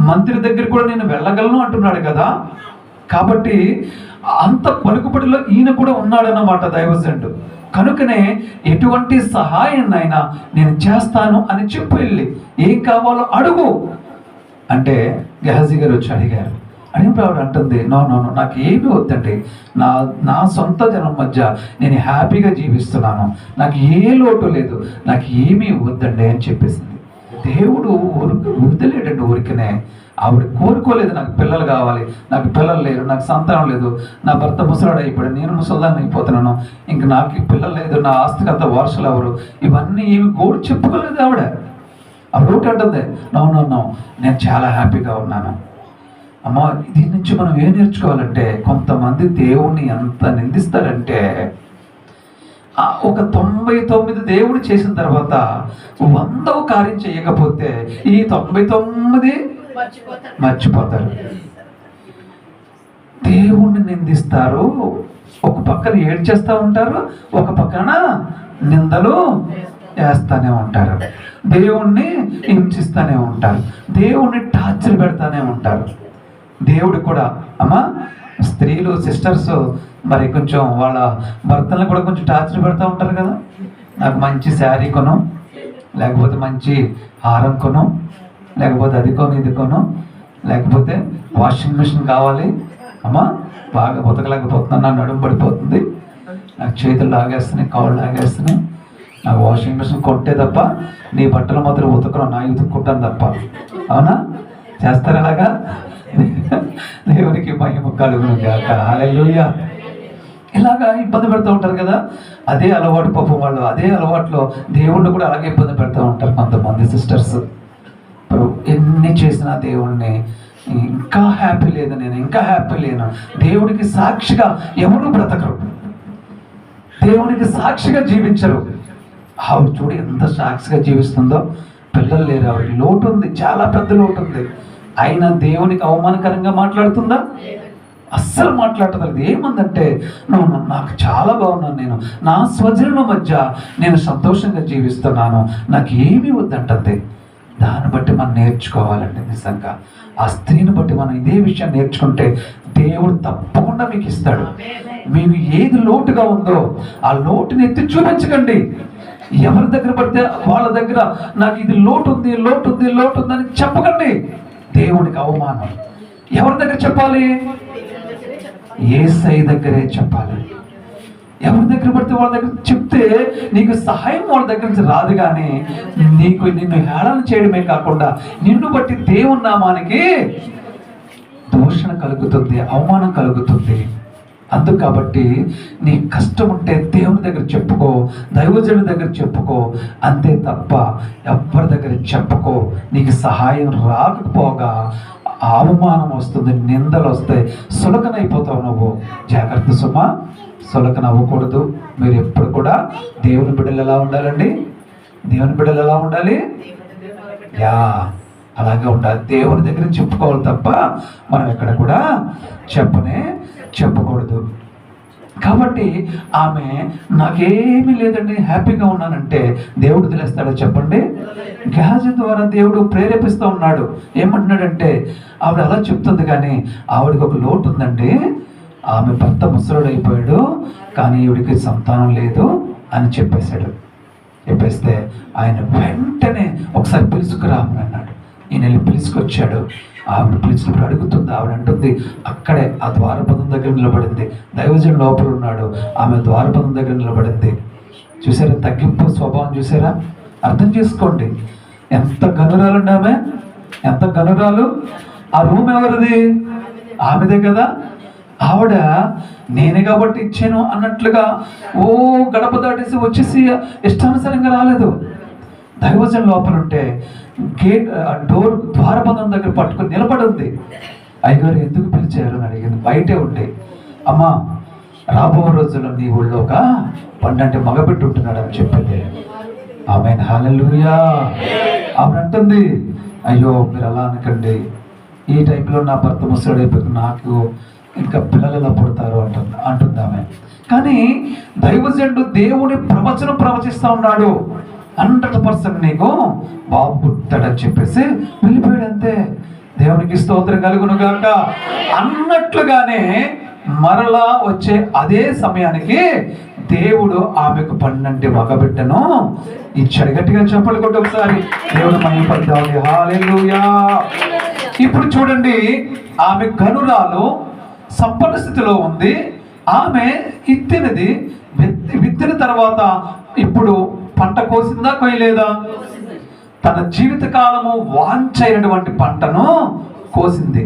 మంత్రి దగ్గర కూడా నేను వెళ్ళగలను అంటున్నాడు కదా. కాబట్టి అంత పలుకుబడిలో ఈయన కూడా ఉన్నాడన్నమాట దైవజనుడు. కనుకనే ఎటువంటి సహాయాన్నైనా నేను చేస్తాను అని చెప్పి వెళ్ళి, ఏం కావాలో అడుగు అంటే గెహజీ గారు వచ్చి అడిగారు, అడిగినప్పుడు ఆవిడ అంటుంది, నో నో నో, నాకు ఏమీ వద్దండి, నా నా సొంత జనం మధ్య నేను హ్యాపీగా జీవిస్తున్నాను, నాకు ఏ లోటు లేదు, నాకు ఏమీ వద్దండి అని చెప్పేసింది. దేవుడు వదిలేడండి ఊరికనే. ఆవిడ కోరుకోలేదు నాకు పిల్లలు కావాలి, నాకు పిల్లలు లేరు, నాకు సంతానం లేదు, నా భర్త ముసలాడు అయిపోయాడు, నేను ముసలాన్ని అయిపోతున్నాను, ఇంక నాకు పిల్లలు లేదు, నా ఆస్తికి అంత వారసులు ఎవరు, ఇవన్నీ ఏమి గోడు చెప్పుకోలేదు ఆవిడ. ఆవిడ ఒకటి అంటుంది, నో నో నో, నేను చాలా హ్యాపీగా ఉన్నాను. అమ్మ, దీని నుంచి మనం ఏం నేర్చుకోవాలంటే, కొంతమంది దేవుణ్ణి ఎంత నిందిస్తారంటే, ఒక 99 దేవుడు చేసిన తర్వాత 100వ కార్యం చేయకపోతే ఈ 99 మర్చిపోతారు. దేవుణ్ణి నిందిస్తారు, ఒక పక్కన ఏడ్చేస్తూ ఉంటారు, ఒక పక్కన నిందలు వేస్తూనే ఉంటారు, దేవుణ్ణి హింసిస్తూనే ఉంటారు, దేవుణ్ణి టార్చర్ పెడతానే ఉంటారు. దేవుడు కూడా అమ్మా, స్త్రీలు సిస్టర్స్ మరి కొంచెం వాళ్ళ భర్తలను కూడా కొంచెం టార్చర్ పెడతా ఉంటారు కదా. నాకు మంచి శారీ కొను, లేకపోతే మంచి హారం కొను, లేకపోతే అది కొను, ఇది కొను, లేకపోతే వాషింగ్ మిషన్ కావాలి, అమ్మా బాగా ఉతకలేకపోతున్నాను, నా నడుము పడిపోతుంది, నాకు చేతులు లాగేస్తున్నాయి, కాళ్ళు లాగేస్తున్నాయి, నాకు వాషింగ్ మిషన్ కొంటే తప్ప నీ బట్టలు మాత్రం ఉతకను, నా ఉతుక్కుంటాను తప్ప. అవునా? చేస్తారు అలాగా? దేవునికి మహిమ కలుగును గాక. హల్లెలూయా. ఇలాగా ఇబ్బంది పెడతా ఉంటారు కదా. అదే అలవాటు పాపం వాళ్ళు, అదే అలవాట్లో దేవుణ్ణి కూడా అలాగే ఇబ్బంది పెడతా ఉంటారు కొంతమంది సిస్టర్స్. ఇప్పుడు ఎన్ని చేసినా దేవుణ్ణి ఇంకా హ్యాపీ లేదు, నేను ఇంకా హ్యాపీ లేను, దేవుడికి సాక్షిగా ఎవరు బ్రతకరు, దేవునికి సాక్షిగా జీవించరు. ఆవిడ చూడు ఎంత సాక్షిగా జీవిస్తుందో. పిల్లలు లేరు, ఆవిడకి లోటు ఉంది, చాలా పెద్ద లోటు ఉంది, అయినా దేవునికి అవమానకరంగా మాట్లాడుతుందా? అస్సలు మాట్లాడలేదు. ఏముందంటే, నువ్వు నాకు చాలా బాగున్నాను, నేను నా స్వజనుల మధ్య నేను సంతోషంగా జీవిస్తున్నాను, నాకు ఏమీ వద్దంటుంది. దాన్ని బట్టి మనం నేర్చుకోవాలండి. నిజంగా ఆ స్త్రీని బట్టి మనం ఇదే విషయం నేర్చుకుంటే దేవుడు తప్పకుండా మీకు ఇస్తాడు. మీకు ఏది లోటుగా ఉందో ఆ లోటుని ఎత్తి చూపించకండి. ఎవరి దగ్గర పడితే వాళ్ళ దగ్గర నాకు ఇది లోటు ఉంది, లోటు ఉంది, లోటు ఉంది అని చెప్పకండి. దేవునికి అవమానం. ఎవరి దగ్గర చెప్పాలి? యేసయ్య దగ్గరే చెప్పాలి. ఎవరి దగ్గర పడితే వాళ్ళ దగ్గర చెప్తే నీకు సహాయం వాళ్ళ దగ్గర నుంచి రాదు, కానీ నిన్ను హేళన చేయడమే కాకుండా నిన్ను బట్టి దేవుని నామానికి దూషణ కలుగుతుంది, అవమానం కలుగుతుంది. అందుకు కాబట్టి నీ కష్టం ఉంటే దేవుని దగ్గర చెప్పుకో, దైవజనుడి దగ్గర చెప్పుకో, అంతే తప్ప ఎవరి దగ్గర చెప్పుకో. నీకు సహాయం రాకపోగా అవమానం వస్తుంది, నిందలు వస్తాయి, సులకనైపోతావు నువ్వు. జాగ్రత్త సుమా, సులకన అవ్వకూడదు. మీరు ఎప్పుడు కూడా దేవుని బిడ్డలు ఎలా ఉండాలండి? దేవుని బిడ్డలు ఎలా ఉండాలి? అలాగే ఉండాలి. దేవుని దగ్గర చెప్పుకోవాలి తప్ప మనం ఎక్కడ కూడా చెప్పకూడదు. కాబట్టి ఆమె నాకేమీ లేదండి, హ్యాపీగా ఉన్నానంటే దేవుడు తెలిస్తాడో చెప్పండి? గేహజీ ద్వారా దేవుడు ప్రేరేపిస్తూ ఉన్నాడు. ఏమంటున్నాడంటే, ఆవిడ అలా చెప్తుంది, కానీ ఆవిడకి ఒక లోటు ఉందండి. ఆమె భర్త ముసలుడు అయిపోయాడు, కానీ ఈవిడికి సంతానం లేదు అని చెప్పేశాడు. చెప్పేస్తే ఆయన వెంటనే ఒకసారి పిలుచుకురామని అన్నాడు. ఈయన వెళ్ళి పిలుచుకొచ్చాడు. ఆవిడ పిలిచినప్పుడు అడుగుతుంది. ఆవిడ అంటుంది, అక్కడే ఆ ద్వారపదం దగ్గర నిలబడింది. దైవజనుడు లోపల ఉన్నాడు, ఆమె ద్వారపదం దగ్గర నిలబడింది. చూసారా తగ్గింపు స్వభావం? చూసారా? అర్థం చేసుకోండి. ఎంత గనురాలండి ఆమె, ఎంత గనురాలు. ఆ రూమ్ ఎవరిది? ఆమెదే కదా. ఆవిడ నేనే కాబట్టి ఇచ్చాను అన్నట్లుగా గడప దాటేసి వచ్చేసి ఇష్టానుసారంగా రాలేదు. దైవజన్ లోపల ఉంటే గేట్ డోర్ ద్వారబంధం దగ్గర పట్టుకుని నిలబడి ఉంది. అయ్యగారు ఎందుకు పిలిచారు అని అడిగింది. బయటే ఉంటే, అమ్మా రాబో రోజుల్లో నీ ఊళ్ళో ఒక పండంటే మగబిడ్డ ఉంటున్నాడు అని చెప్పింది. ఆమెన్. హల్లెలూయా. ఆమె అంటుంది, అయ్యో మీరు అలా అనకండి, ఈ టైంలో నా భర్త ముసడైపోయి నాకు ఇంకా పిల్లలు ఎలా పుడతారు అంటుంది ఆమె. కానీ దైవజనుడు దేవుని ప్రవచనం ప్రవచిస్తూ ఉన్నాడు. 100% నీకు బాబు పుట్టాడని చెప్పేసి వెళ్ళిపోయాడు. అంతే. దేవునికి స్తోత్రం కలుగును గాక. అన్నట్లుగానే మరలా వచ్చే అదే సమయానికి దేవుడు ఆమెకు 12 మగబిడ్డను ఇచ్చాడు. గట్టిగా చెప్పలు కొట్టి ఒకసారి దేవుడు మహిమపడతాడు. హల్లెలూయా. ఇప్పుడు చూడండి, ఆమె గనురాలు సంపన్న స్థితిలో ఉంది. ఆమె విత్తినది, విత్తిన తర్వాత ఇప్పుడు పంట కోసిందా కొయ్యలేదా? తన జీవిత కాలము వాంఛైనటువంటి పంటను కోసింది.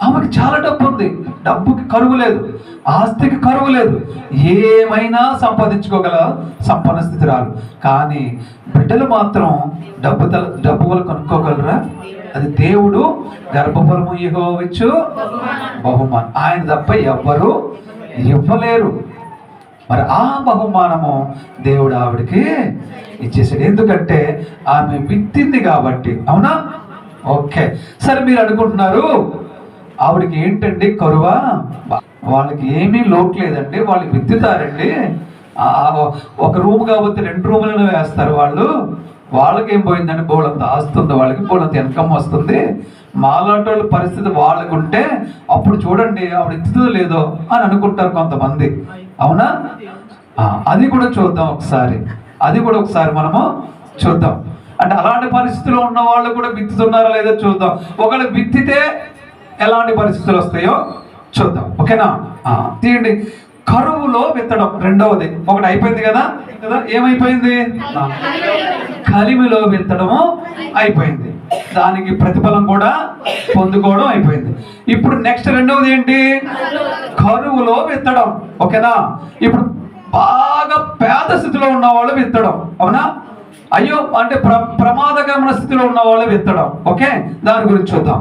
ఆమెకు చాలా డబ్బు ఉంది, డబ్బుకి కరువు లేదు, ఆస్తికి కరువు లేదు, ఏమైనా సంపాదించుకోగల సంపన్న స్థితి రాదు. కానీ బిడ్డలు మాత్రం డబ్బు వల్ల కొనుక్కోగలరా? అది దేవుడు గర్భఫలము యెహోవా ఇచ్చు బహుమానం, ఆయన తప్ప ఎవ్వరు ఇవ్వలేరు. మరి ఆ బహుమానము దేవుడు ఆవిడికి ఇచ్చేసాడు. ఎందుకంటే ఆమె విత్తింది కాబట్టి. అవునా? ఓకే, సరే మీరు అనుకుంటున్నారు ఆవిడకి ఏంటండి కరువా? వాళ్ళకి ఏమీ లోటు లేదండి, వాళ్ళకి విత్తుతారండి. ఒక రూమ్ కాబట్టి 2 రూములను వేస్తారు వాళ్ళు. వాళ్ళకేం పోయిందండి? బోలంత ఆస్తుంది, వాళ్ళకి బోలంత ఇన్కమ్ వస్తుంది. మాలాంటి వాళ్ళ పరిస్థితి వాళ్ళకు ఉంటే అప్పుడు చూడండి ఆవిడ ఇస్తుందో లేదో అని అనుకుంటారు కొంతమంది. అవునా? అది కూడా చూద్దాం ఒకసారి, అది కూడా ఒకసారి మనము చూద్దాం. అంటే అలాంటి పరిస్థితిలో ఉన్న వాళ్ళు కూడా విత్తుతున్నారా లేదో చూద్దాం. ఒకవేళ విత్తితే ఎలాంటి పరిస్థితులు వస్తాయో చూద్దాం. ఓకేనా? తీయండి. కరువులో విత్తడం రెండవది. ఒకటి అయిపోయింది కదా, ఏమైపోయింది? కలిమిలో విత్తడము అయిపోయింది, దానికి ప్రతిఫలం కూడా పొందుకోవడం అయిపోయింది. ఇప్పుడు నెక్స్ట్ రెండవది ఏంటి? కరువులో విత్తడం. ఓకేనా? ఇప్పుడు బాగా పేద స్థితిలో ఉన్న వాళ్ళు విత్తడం. అవునా? అయ్యో అంటే ప్రమాదకరమైన స్థితిలో ఉన్న వాళ్ళు విత్తడం. ఓకే, దాని గురించి చూద్దాం.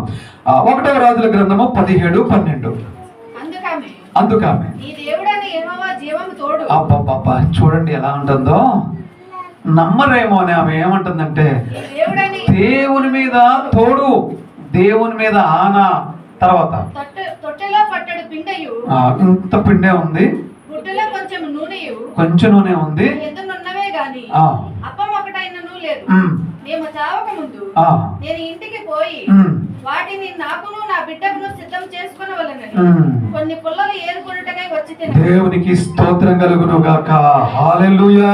1వ రాజుల గ్రంథము 17:12. అందుకామె అబ్బా చూడండి ఎలా ఉంటుందో, నమ్మరేమో అని ఆమె ఏమంటుందంటే దేవుని మీద తోడు, దేవుని మీద ఆనా. తర్వాత ఇంత పిండే ఉంది, కొంచెం నూనె ఉంది, మేము చావక ముందు నేను ఇంటికి పోయి వాటిని నాకును నా బిడ్డకును సిద్ధం చేసుకొనవలెనని కొన్ని పుల్లలు ఏరుకొనుటకై వచ్చి తిని. దేవునికి స్తోత్రం కలుగును గాక. హల్లెలూయా.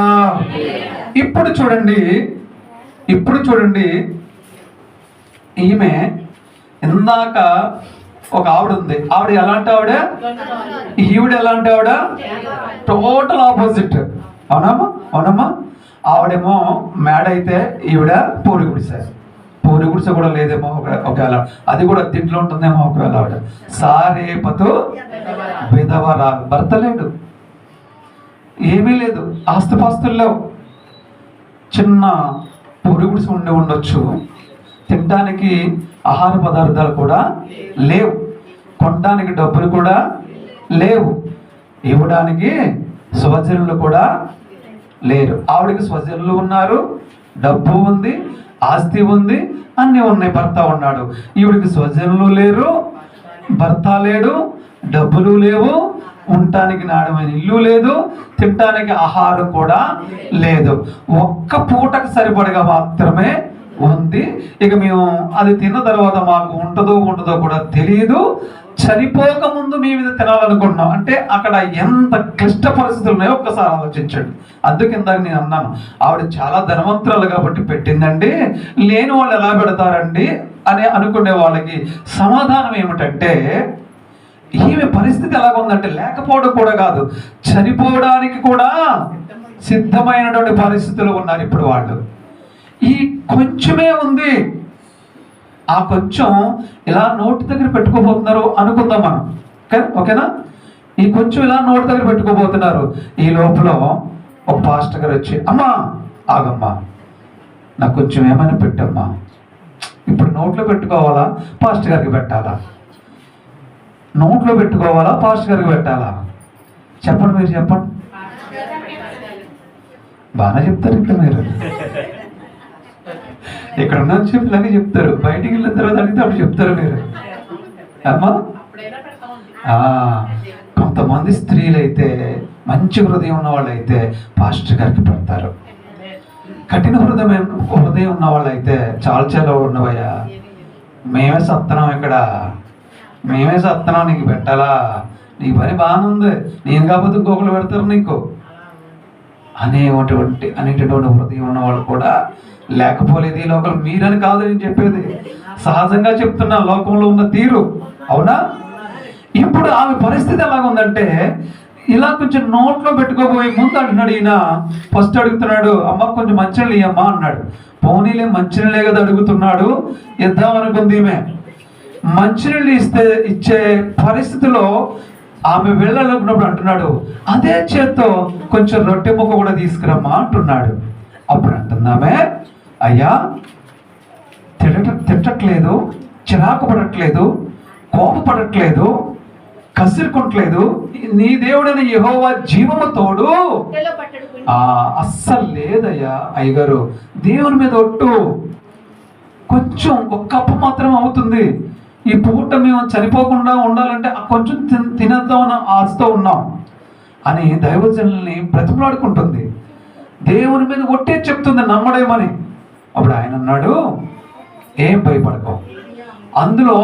ఇప్పుడు చూడండి ఈమె ఇందాక ఒక ఆవిడ ఉంది. ఆవిడ ఎలాంటి ఆవిడ? ఈవిడ ఎలాంటి ఆవిడ? Total opposite. అవునమ్మా? ఆవిడేమో మేడ అయితే ఈవిడ పూరి గుడిసె. పూరి గుడిసె కూడా లేదేమో ఒకవేళ, అది కూడా తింట్లో ఉంటుందేమో ఒకవేళ. ఆవిడ సారేపతు విధవరాలు, భర్త లేడు, ఏమీ లేదు, ఆస్తిపాస్తులు లేవు, చిన్న పూరి గుడిసె ఉండొచ్చు, తినడానికి ఆహార పదార్థాలు కూడా లేవు, కొనడానికి డబ్బులు కూడా లేవు, ఇవ్వడానికి స్వజనులు కూడా లేరు. ఆవిడకి స్వజనులు ఉన్నారు, డబ్బు ఉంది, ఆస్తి ఉంది, అన్నీ ఉన్నాయి, భర్త ఉన్నాడు. ఈవిడికి స్వజనులు లేరు, భర్త లేడు, డబ్బులు లేవు, ఉండటానికి నాడమైన ఇల్లు లేదు, తినటానికి ఆహారం కూడా లేదు, ఒక్క పూటకు సరిపడగా మాత్రమే ఉంది. ఇక మేము అది తిన్న తర్వాత మాకు ఉంటుందో కూడా తెలియదు, చనిపోక ముందు మీ మీద తినాలనుకుంటున్నాం. అంటే అక్కడ ఎంత క్లిష్ట పరిస్థితులు ఉన్నాయో ఒక్కసారి ఆలోచించండి. అందుకే ఇందాక నేను అన్నాను, ఆవిడ చాలా ధనవంతురాలు కాబట్టి పెట్టిందండి, లేని వాళ్ళు ఎలా పెడతారండి అని అనుకునే వాళ్ళకి సమాధానం ఏమిటంటే, ఈమె పరిస్థితి ఎలాగుందంటే లేకపోవడం కూడా కాదు, చనిపోవడానికి కూడా సిద్ధమైనటువంటి పరిస్థితులు ఉన్నారు ఇప్పుడు వాళ్ళు. ఈ కొంచెమే ఉంది, ఆ కొంచెం ఇలా నోటి దగ్గర పెట్టుకోబోతున్నారు అనుకుందాం మనం. ఓకేనా? ఈ కొంచెం ఇలా నోటి దగ్గర పెట్టుకోబోతున్నారు. ఈ లోపల ఒక పాస్టర్ గారు వచ్చి, అమ్మా ఆగమ్మా, నాకు కొంచెం ఏమైనా పెట్టమ్మా. ఇప్పుడు నోట్లో పెట్టుకోవాలా, పాస్టర్ గారికి పెట్టాలా? నోట్లో పెట్టుకోవాలా, పాస్టర్ గారికి పెట్టాలా? చెప్పండి, మీరు చెప్పండి. బాగానే చెప్తారు ఇక్కడ మీరు. ఇక్కడ ఉన్న చెప్పిలాగే చెప్తారు, బయటికి వెళ్ళిన తర్వాత అడిగితే అప్పుడు చెప్తారు మీరు. అమ్మా, కొంతమంది స్త్రీలు అయితే మంచి హృదయం ఉన్న వాళ్ళు అయితే పాస్టర్ గారికి పెడతారు. కఠిన హృదయం ఉన్న వాళ్ళు అయితే చాలా ఉన్నవయ్యా, మేమే సత్తనం, ఇక్కడ మేమే సత్తనం, నీకు పెట్టాలా, నీ పని బాగానే ఉంది, నేను కాకపోతే ఇంకొకరు పెడతారు నీకు అనేటటువంటి హృదయం ఉన్నవాళ్ళు కూడా లేకపోలేదు ఈ లోకం. మీరని కాదు నేను చెప్పేది, సహజంగా చెప్తున్నా లోకంలో ఉన్న తీరు. అవునా? ఇప్పుడు ఆమె పరిస్థితి ఎలాగుందంటే, ఇలా కొంచెం నోట్లో పెట్టుకోబోయే ముందు అంటున్నాడు ఈయన. ఫస్ట్ అడుగుతున్నాడు, అమ్మ కొంచెం మంచినీళ్ళు ఇయ్యమ్మా అన్నాడు. పోనీలే మంచినీళ్ళే కదా అడుగుతున్నాడు, ఇద్దాం అనుకుంది ఈమె. మంచినీళ్ళు ఇచ్చే పరిస్థితిలో ఆమె వెళ్ళాలనుకున్నప్పుడు అంటున్నాడు, అదే చేత్తో కొంచెం రొట్టె ముక్క కూడా తీసుకురమ్మా అంటున్నాడు. అప్పుడు అంటున్నామే, అయ్యా తిట్టట్లేదు, చిరాకు పడట్లేదు, కోపపడట్లేదు, కసిరుకుంటలేదు, నీ దేవుడైన యెహోవా జీవము తోడు. అస్సలు లేదయ్యా అయ్యగారు, దేవుని మీద ఒట్టు, కొంచెం ఒక కప్పు మాత్రం అవుతుంది, ఈ పూట మేము చనిపోకుండా ఉండాలంటే కొంచెం తినేద్దాం అన్న ఆశతో ఉన్నాం అని దైవజనుల్ని బ్రతిమలాడుకుంటుంది. దేవుని మీద ఒట్టే చెప్తుంది నమ్మడేమని. అప్పుడు ఆయన అన్నాడు, ఏం భయపడకో, అందులో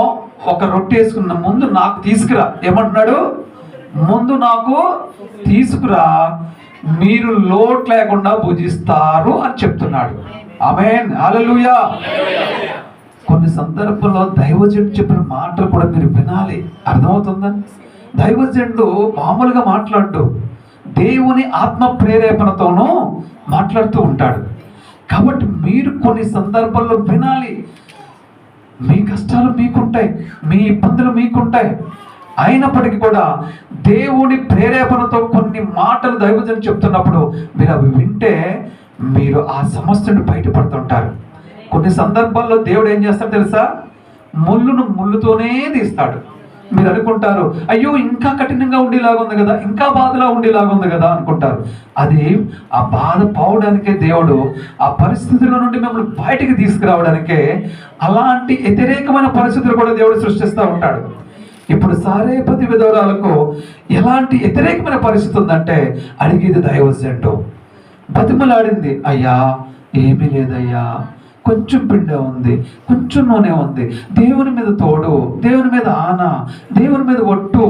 ఒక రొట్టె వేసుకున్న ముందు నాకు తీసుకురా. ఏమంటున్నాడు? ముందు నాకు తీసుకురా, మీరు లోటు లేకుండా భుజిస్తారు అని చెప్తున్నాడు. ఆమేన్, హల్లెలూయా. కొన్ని సందర్భంలో దైవజనుడు చెప్పిన మాటలు కూడా మీరు వినాలి. అర్థమవుతుందా? దైవజనుడు మామూలుగా మాట్లాడు, దేవుని ఆత్మ ప్రేరేపణతోనూ మాట్లాడుతూ ఉంటాడు. కాబట్టి మీరు కొన్ని సందర్భాల్లో వినాలి. మీ కష్టాలు మీకుంటాయి, మీ ఇబ్బందులు మీకుంటాయి. అయినప్పటికీ కూడా దేవుని ప్రేరేపణతో కొన్ని మాటలు దైవజనుడు చెప్తున్నప్పుడు మీరు అవి వింటే మీరు ఆ సమస్య నుండి బయటపడుతుంటారు. కొన్ని సందర్భాల్లో దేవుడు ఏం చేస్తాడు తెలుసా? ముళ్ళును ముళ్ళుతోనే తీస్తాడు. మీరు అనుకుంటారు, అయ్యో ఇంకా కఠినంగా ఉండేలాగా ఉంది కదా, ఇంకా బాధలా ఉండేలాగా ఉంది కదా అనుకుంటారు. అది ఆ బాధ పోవడానికే దేవుడు ఆ పరిస్థితుల నుండి మిమ్మల్ని బయటికి తీసుకురావడానికే అలాంటి వ్యతిరేకమైన పరిస్థితులు కూడా దేవుడు సృష్టిస్తూ ఉంటాడు. ఇప్పుడు సారేపతి విధవరాలకు ఎలాంటి వ్యతిరేకమైన పరిస్థితి ఉందంటే, అడిగేది దైవజనుడు. బతిమలాడింది, అయ్యా ఏమీ లేదయ్యా, కొంచెం పిండి ఉంది, కొంచెం నూనె ఉంది, దేవుని మీద తోడు, దేవుని మీద ఆన, దేవుని మీద ఒట్టు.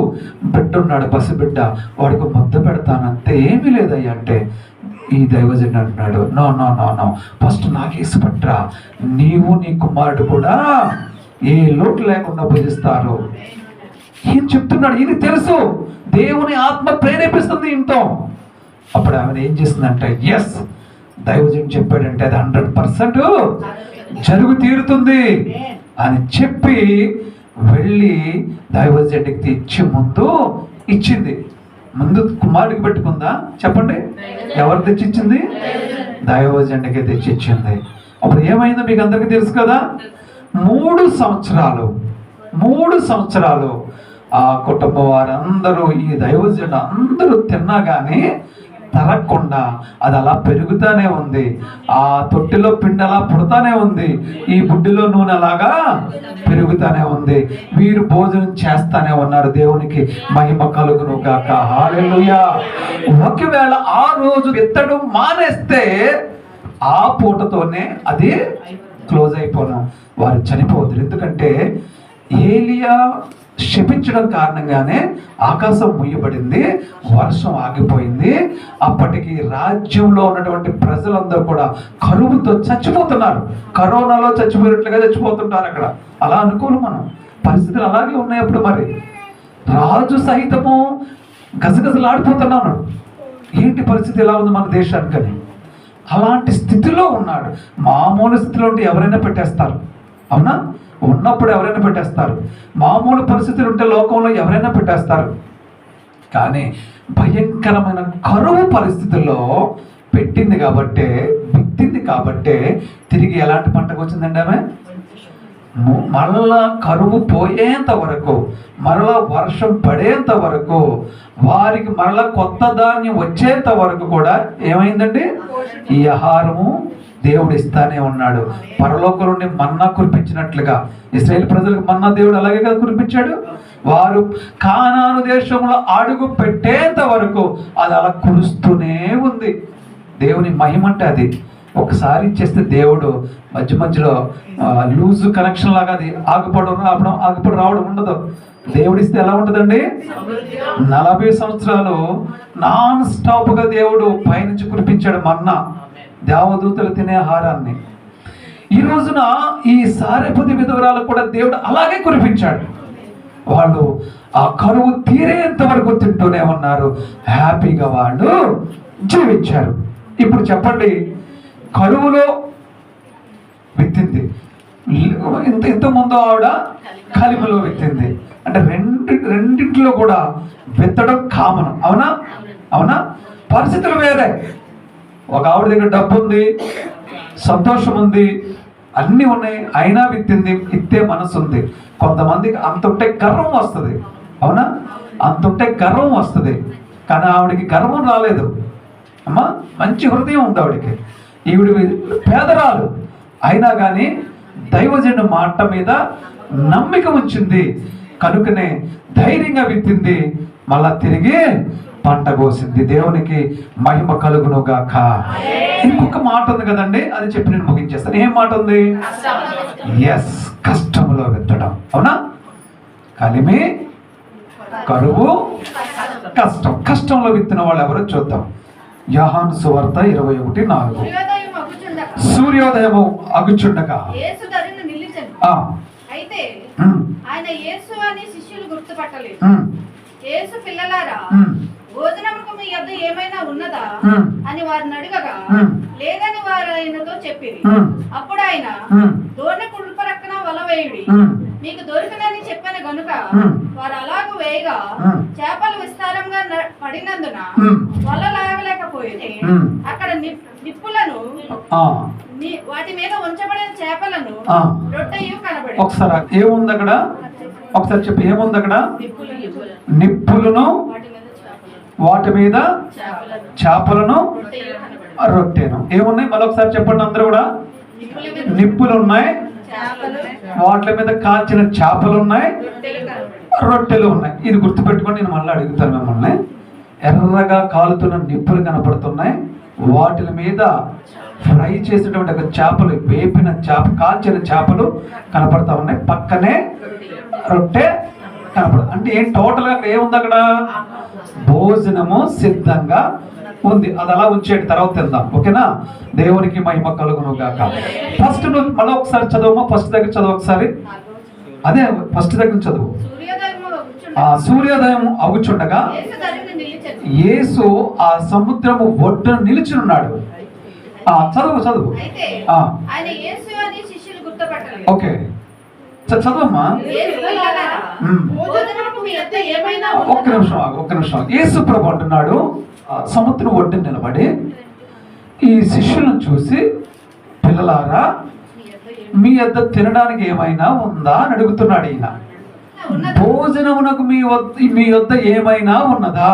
బిడ్డ ఉన్నాడు, పసిబిడ్డ, వాడికి ముద్ద పెడతానంతే, ఏమీ లేదయ్యా అంటే ఈ దైవజనుడు అంటున్నాడు, no no no no, first నాకు ఇసుపట్రా, నీవు నీ కుమారుడు కూడా ఏ లోటు లేకుండా భుజిస్తారు. ఈయన చెప్తున్నాడు, ఈయన తెలుసు దేవుని ఆత్మ ప్రేరేపిస్తుంది ఇంతో. అప్పుడు ఆమె ఏం చేస్తుందంటే, ఎస్ దైవజనుడు చెప్పాడంటే అది 100% జరుగు తీరుతుంది అని చెప్పి వెళ్ళి దైవజనుడికి తెచ్చి ముందు ఇచ్చింది. ముందు కుమారుడికి పెట్టుకుందా? చెప్పండి, ఎవరు తెచ్చిచ్చింది? దైవజనుడికి తెచ్చిచ్చింది. అప్పుడు ఏమైందో మీకు అందరికీ తెలుసు కదా. 3 సంవత్సరాలు ఆ కుటుంబం వారందరూ, ఈ దైవజనుడు అందరూ తిన్నా కానీ తరగకుండా అది అలా పెరుగుతానే ఉంది. ఆ తొట్టిలో పిండి అలా పుడతానే ఉంది, ఈ బుడ్డిలో నూనె అలాగా పెరుగుతానే ఉంది. వీరు భోజనం చేస్తానే ఉన్నారు. దేవునికి మహిమ కలుగును గాక. హల్లెలూయా. ఒకవేళ ఆ రోజు విత్తడం మానేస్తే ఆ పూటతోనే అది క్లోజ్ అయిపోను, వారు చనిపోవద్దు. ఎందుకంటే ఏలియా శపించడం కారణంగానే ఆకాశం ముయ్యబడింది, వర్షం ఆగిపోయింది. అప్పటికి రాజ్యంలో ఉన్నటువంటి ప్రజలందరూ కూడా కరువుతో చచ్చిపోతున్నారు. కరోనాలో చచ్చిపోయినట్లుగా చచ్చిపోతుంటారు అక్కడ. అలా అనుకోను మనం, పరిస్థితులు అలాగే ఉన్నాయి. అప్పుడు మరి రాజు సహితము గజగజలాడిపోతున్నాడు. ఏంటి పరిస్థితి ఎలా ఉంది మన దేశానికని? అలాంటి స్థితిలో ఉన్నాడు. మామూలు స్థితిలో ఉంటే ఎవరైనా పెట్టేస్తారు, అవునా? ఉన్నప్పుడు ఎవరైనా పెట్టేస్తారు. మామూలు పరిస్థితులు ఉంటే లోకంలో ఎవరైనా పెట్టేస్తారు. కానీ భయంకరమైన కరువు పరిస్థితుల్లో పెట్టింది కాబట్టే, విత్తింది కాబట్టే తిరిగి ఎలాంటి పంటకు వచ్చిందండి ఆమె? మరలా కరువు పోయేంత వరకు, మరలా వర్షం పడేంత వరకు, వారికి మరలా కొత్త ధాన్యం వచ్చేంత వరకు కూడా ఏమైందండి? ఈ ఆహారము దేవుడు ఇస్తానే ఉన్నాడు. పరలోకం నుండి మన్నా కురిపించినట్లుగా ఇశ్రాయేలు ప్రజలకు మన్నా దేవుడు అలాగే కదా కురిపించాడు. వారు కానాను దేశంలో అడుగు పెట్టేంత వరకు అది అలా కురుస్తూనే ఉంది. దేవుని మహిమ అంటే అది. ఒకసారి ఇచ్చేస్తే దేవుడు మధ్య మధ్యలో లూజ్ కనెక్షన్ లాగా అది ఆగిపోవడం రావడం ఆగిపోవడం రావడం ఉండదు. దేవుడిస్తే ఎలా ఉంటుందండి? 40 సంవత్సరాలు నాన్ స్టాప్గా దేవుడు పైనుంచి కురిపించాడు మన్నా, దేవదూతలు తినే ఆహారాన్ని. ఈ రోజున ఈ సారెపతి విధవరాలు కూడా దేవుడు అలాగే కురిపించాడు. వాళ్ళు ఆ కరువు తీరేంత వరకు తింటూనే ఉన్నారు, హ్యాపీగా వాళ్ళు జీవించారు. ఇప్పుడు చెప్పండి, కరువులో విత్తింది, ఇంతకుముందు ఆవిడ కలిమిలో విత్తింది. అంటే రెండింటిలో కూడా విత్తడం కామన్. అవునా? అవునా? పరిస్థితులు వేరే. ఒక ఆవిడ దగ్గర డబ్బు ఉంది, సంతోషం ఉంది, అన్నీ ఉన్నాయి, అయినా విత్తింది, ఇత్తే మనసు ఉంది. కొంతమందికి అంతుంటే గర్వం వస్తుంది. అవునా? అంతుంటే గర్వం వస్తుంది. కానీ ఆవిడికి గర్వం రాలేదు. అమ్మా, మంచి హృదయం ఉంది ఆవిడికి. ఈవిడి పేదరాలు అయినా కానీ దైవజనుడి మాట మీద నమ్మిక ఉంచింది కనుకనే ధైర్యంగా విత్తింది, మళ్ళా తిరిగి పంట కోసింది. దేవునికి మహిమ కలుగును గాక. ఇంకొక మాట ఉంది కదండి, అది చెప్పి నేను ముగించేస్తాను. ఏం మాట ఉంది? ఎస్, కష్టంలో విత్తడం. అవునా? కలిమి, కరువు, కష్టం. కష్టంలో విత్తిన వాళ్ళు ఎవరో చూద్దాం. యోహాను సువార్త 21:4. సూర్యోదయము అగుచుండగా అయితే ఆయన యేసు అని శిష్యులు గుర్తుపట్టలేదు. యేసు పిల్లలారా, భోజనముకు మీ యొద్ద ఏమైనా ఉన్నదా అని వారిని అడగగా లేదని వారు ఆయనతో చెప్పిరి. అప్పుడు ఆయన, దోణి కుడిపరక్కన వల వేయుడి, మీకు దొరికినని చెప్పిన గనుక వారు అలాగూ వేయగా చేపలు విస్తారంగా పడినందున వల లాగలేకపోయింది. అక్కడ నిప్పులను, వాటి మీద ఉంచబడిన చేపలను, రొట్టెయు కనబడి. ఒకసారి ఏముంది అక్కడ? ఒకసారి చెప్పి, ఏముంది అక్కడ? నిప్పులను, వాటి మీద చేపలను, రొట్టెను. ఏమున్నాయి? మరొకసారి చెప్పండి అందరూ కూడా. నిప్పులు ఉన్నాయి, వాటి మీద కాల్చిన చేపలు ఉన్నాయి, రొట్టెలు ఉన్నాయి. ఇది గుర్తుపెట్టుకొని నేను మళ్ళీ అడుగుతాను మిమ్మల్ని. ఎర్రగా కాలుతున్న నిప్పులు కనపడుతున్నాయి, వాటి మీద ఫ్రై చేసినటువంటి ఒక చేపలు, వేపిన చేప, కాల్చిన చేపలు కనపడతా ఉన్నాయి, పక్కనే రొట్టె కనపడదు. అంటే ఏం టోటల్ గా ఏముంది అక్కడ? భోజనము సిద్ధంగా ఉంది. అది అలా ఉంచేటి, తర్వాత తిందాం. ఓకేనా? దేవునికి మహిమ కలుగును గాక. ఫస్ట్ నువ్వు మళ్ళీ ఒకసారి చదువు, ఫస్ట్ దగ్గర చదువు ఒకసారి. అదే ఫస్ట్ దగ్గర చదువు. సూర్యోదయం అగుచుండగా యేసు ఆ సముద్రము ఒడ్డున నిలిచినున్నాడు. చదువు చదువు. ఓకే, చదవమ్మా. ఒక్క నిమిషం. యేసు ప్రభు అంటున్నాడు, సముద్రం ఒడ్డున నిలబడి ఈ శిష్యులను చూసి, పిల్లలారా, మీ యొద్ద తినడానికి ఏమైనా ఉందా అని అడుగుతున్నాడు. ఈయన భోజనమునకు మీ యొద్ద ఏమైనా ఉన్నదా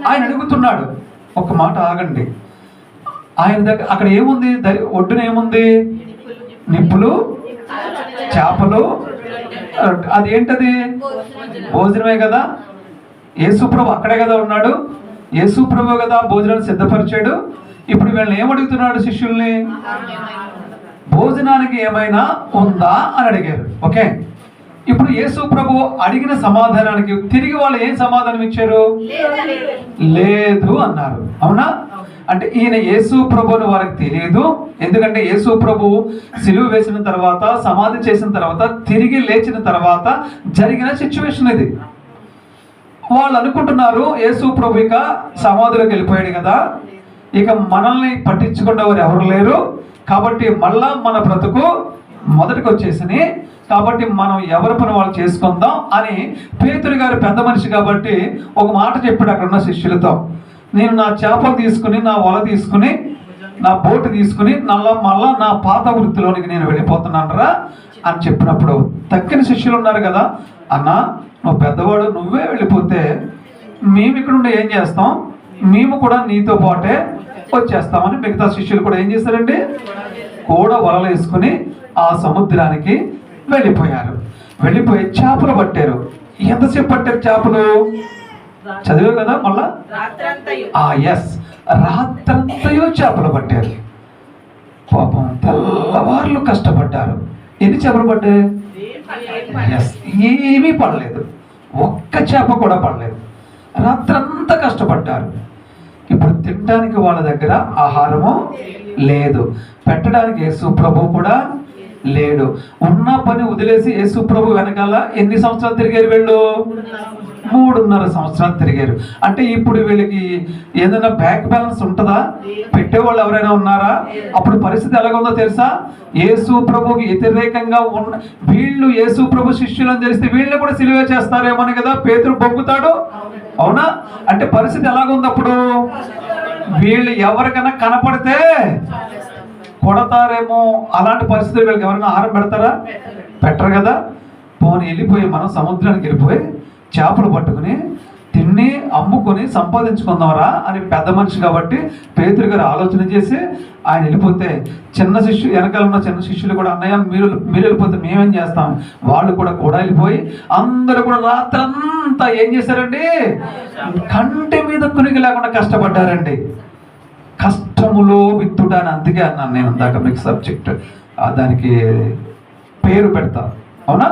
ఆయన అడుగుతున్నాడు. ఒక మాట ఆగండి. ఆయన దగ్గర అక్కడ ఏముంది? ఒడ్డున ఏముంది? నిప్పులు, చేపలు. అది ఏంటది? భోజనమే కదా. యేసుప్రభు అక్కడే కదా ఉన్నాడు. యేసుప్రభు కదా భోజనాన్ని సిద్ధపరిచాడు. ఇప్పుడు వీళ్ళని ఏమడుగుతున్నాడు? శిష్యుల్ని భోజనానికి ఏమైనా ఉందా అని అడిగారు. ఓకే, ఇప్పుడు యేసు ప్రభు అడిగిన సమాధానానికి తిరిగి వాళ్ళు ఏం సమాధానం ఇచ్చారు? లేదు అన్నారు. అవునా? అంటే ఈయన యేసు ప్రభుని వారికి తెలియదు. ఎందుకంటే యేసు ప్రభు సిలువ వేసిన తర్వాత, సమాధి చేసిన తర్వాత, తిరిగి లేచిన తర్వాత జరిగిన సిచ్యువేషన్ ఇది. వాళ్ళు అనుకుంటున్నారు యేసు ప్రభు ఇక సమాధిలోకి వెళ్ళిపోయాడు కదా, ఇక మనల్ని పట్టించుకునే వారు ఎవరు లేరు, కాబట్టి మళ్ళా మన బ్రతుకు మొదటికి వచ్చేసింది, కాబట్టి మనం ఎవరి పని వాళ్ళు చేసుకుందాం అని పేతురు గారు పెద్ద మనిషి కాబట్టి ఒక మాట చెప్పాడు అక్కడ ఉన్న శిష్యులతో. నేను నా చేపలు తీసుకుని, నా వల తీసుకుని, నా బోటు తీసుకుని మళ్ళా నా పాత వృత్తిలోనికి నేను వెళ్ళిపోతున్నానరా అని చెప్పినప్పుడు తక్కిన శిష్యులు ఉన్నారు కదా, అన్న నువ్వు పెద్దవాడు, నువ్వే వెళ్ళిపోతే మేము ఇక్కడ నుండి ఏం చేస్తాం, మేము కూడా నీతో పాటే వచ్చేస్తామని మిగతా శిష్యులు కూడా ఏం చేశారండి, కూడా వలలు వేసుకుని ఆ సముద్రానికి వెళ్ళిపోయారు. వెళ్ళిపోయి చేపలు పట్టారు. ఎంతసేపు పట్టారు చేపలు? చదివే కదా మళ్ళా. ఎస్, రాత్రంతయో చేపలు పట్టారు. పాపం తెల్లవార్లు కష్టపడ్డారు. ఎన్ని చేపలు పడ్డాయి? ఎస్, ఏమీ పడలేదు, ఒక్క చేప కూడా పడలేదు. రాత్రంతా కష్టపడ్డారు. ఇప్పుడు తినడానికి వాళ్ళ దగ్గర ఆహారము లేదు, పెట్టడానికి యేసు ప్రభు కూడా లేడు. ఉన్న పని వదిలేసి యేసు ప్రభు వెనకాల ఎన్ని సంవత్సరాలు తిరిగారు వీళ్ళు? 3.5 సంవత్సరాలు తిరిగారు. అంటే ఇప్పుడు వీళ్ళకి ఏదైనా బ్యాంక్ బ్యాలెన్స్ ఉంటుందా? పెట్టేవాళ్ళు ఎవరైనా ఉన్నారా? అప్పుడు పరిస్థితి ఎలాగుందో తెలుసా? యేసు ప్రభుకి వ్యతిరేకంగా ఉన్న వీళ్ళు యేసు ప్రభు శిష్యులని తెలిస్తే వీళ్ళని కూడా సిలువ చేస్తారేమని కదా పేతురు బొగ్గుతాడు. అవునా? అంటే పరిస్థితి ఎలాగుంది అప్పుడు? వీళ్ళు ఎవరికైనా కనపడితే కొడతారేమో. అలాంటి పరిస్థితులు వీళ్ళకి ఎవరైనా ఆహారం పెడతారా? పెట్టరు కదా. పోనీ వెళ్ళిపోయి మనం సముద్రానికి వెళ్ళిపోయి చేపలు పట్టుకుని తిని అమ్ముకొని సంపాదించుకుందాంరా అని పెద్ద మనిషి కాబట్టి పేతురు గారు ఆలోచన చేసి ఆయన వెళ్ళిపోతే చిన్న శిష్యు వెనకాల ఉన్న చిన్న శిష్యులు కూడా అన్నయ్య మీరు వెళ్ళిపోతే మేమేం చేస్తాం? వాళ్ళు కూడా వెళ్ళిపోయి అందరూ కూడా రాత్రంతా ఏం చేశారండి? కంటి మీద కునికి లేకుండా కష్టపడ్డారండి. కష్టములో విత్తుట అని అందుకే అన్నాను నేను ఇందాక మీకు సబ్జెక్ట్ దానికి పేరు పెడతా. అవునా?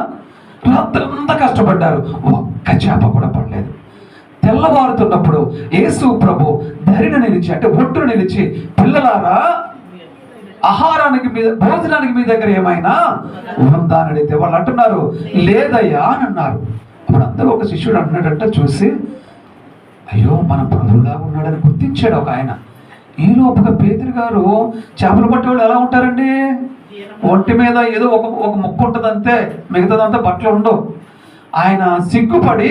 రాత్రంతా కష్టపడ్డారు, ఒక్క చేప కూడా పడలేదు. తెల్లవారుతున్నప్పుడు యేసు ప్రభు ధరిన నిలిచి, అంటే ఒడ్డున నిలిచి, పిల్లలారా ఆహారానికి మీద భోజనానికి మీ దగ్గర ఏమైనా ఉందా అని అడిగితే వాళ్ళు అంటున్నారు లేదయ్యా అని అన్నారు. అప్పుడు అందరూ ఒక శిష్యుడు అంటున్నాడంట చూసి, అయ్యో మన ప్రభువులాగా ఉన్నాడని గుర్తించాడు ఒక ఆయన. ఈ లోపుగా పేతురు గారు చేపలు పట్టేవాళ్ళు ఎలా ఉంటారండి? ఒంటి మీద ఏదో ఒక ముక్క ఉంటుంది అంతే, మిగతాదంతా బట్టలు ఉండవు. ఆయన సిగ్గుపడి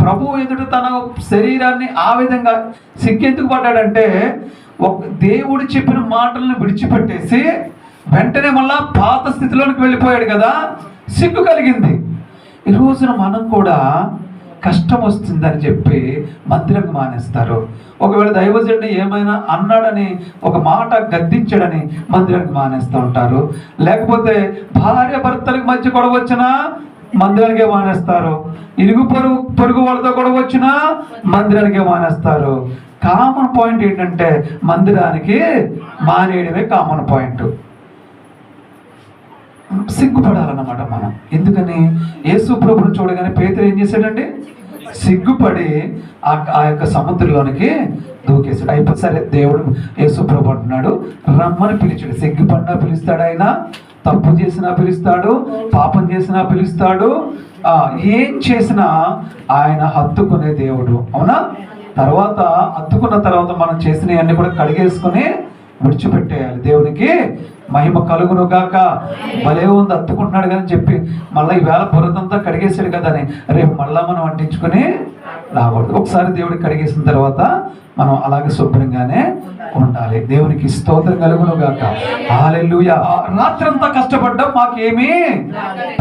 ప్రభు ఎదుట తన శరీరాన్ని ఆ విధంగా సిగ్గెందుకు పడ్డాడంటే ఒక దేవుడు చెప్పిన మాటలను విడిచిపెట్టేసి వెంటనే మళ్ళా పాత స్థితిలోనికి వెళ్ళిపోయాడు కదా, సిగ్గు కలిగింది. ఈ రోజున మనం కూడా కష్టం వస్తుందని చెప్పి మందిరం మానేస్తారు. ఒకవేళ దైవజనుడు ఏమైనా అన్నాడని ఒక మాట గద్దించాడని మందిరానికి మానేస్తూ ఉంటారు. లేకపోతే భార్య భర్తలకు మధ్య గొడవ వచ్చినా మందిరానికే మానేస్తారు. ఇరుగు పొరుగు వాళ్ళతో గొడవ వచ్చినా మందిరానికే మానేస్తారు. కామన్ పాయింట్ ఏంటంటే మందిరానికి మానేయడమే కామన్ పాయింట్. సిగ్గుపడాలన్నమాట మనం. ఎందుకని? యేసు ప్రభుని చూడగానే పేతురు ఏం చేశాడండి? సిగ్గుపడి ఆ యొక్క సముద్రంలోనికి దూకేశాడు. అయిపోయి సరే దేవుడు యేసు ప్రభు అంటున్నాడు రమ్మని పిలిచాడు. సిగ్గుపడినా పిలుస్తాడు ఆయన, తప్పు చేసినా పిలుస్తాడు, పాపం చేసినా పిలుస్తాడు, ఏం చేసినా ఆయన హత్తుకునే దేవుడు. అవునా? తర్వాత హత్తుకున్న తర్వాత మనం చేసినవన్నీ కూడా కడిగేసుకుని విడిచిపెట్టేయాలి. దేవునికి మహిమ కలుగును గాక. భలే ఉంది హత్తుకుంటున్నాడు కానీ చెప్పి మళ్ళీ ఈవేళ బురదంతా కడిగేసాడు కదా అని రేపు మళ్ళా మనం అంటించుకుని రాకూడదు. ఒకసారి దేవుడికి కడిగేసిన తర్వాత మనం అలాగే శుభ్రంగానే ఉండాలి. దేవునికి స్తోత్రం కలుగును గాక. హల్లెలూయా. రాత్రంతా కష్టపడ్డాం మాకేమీ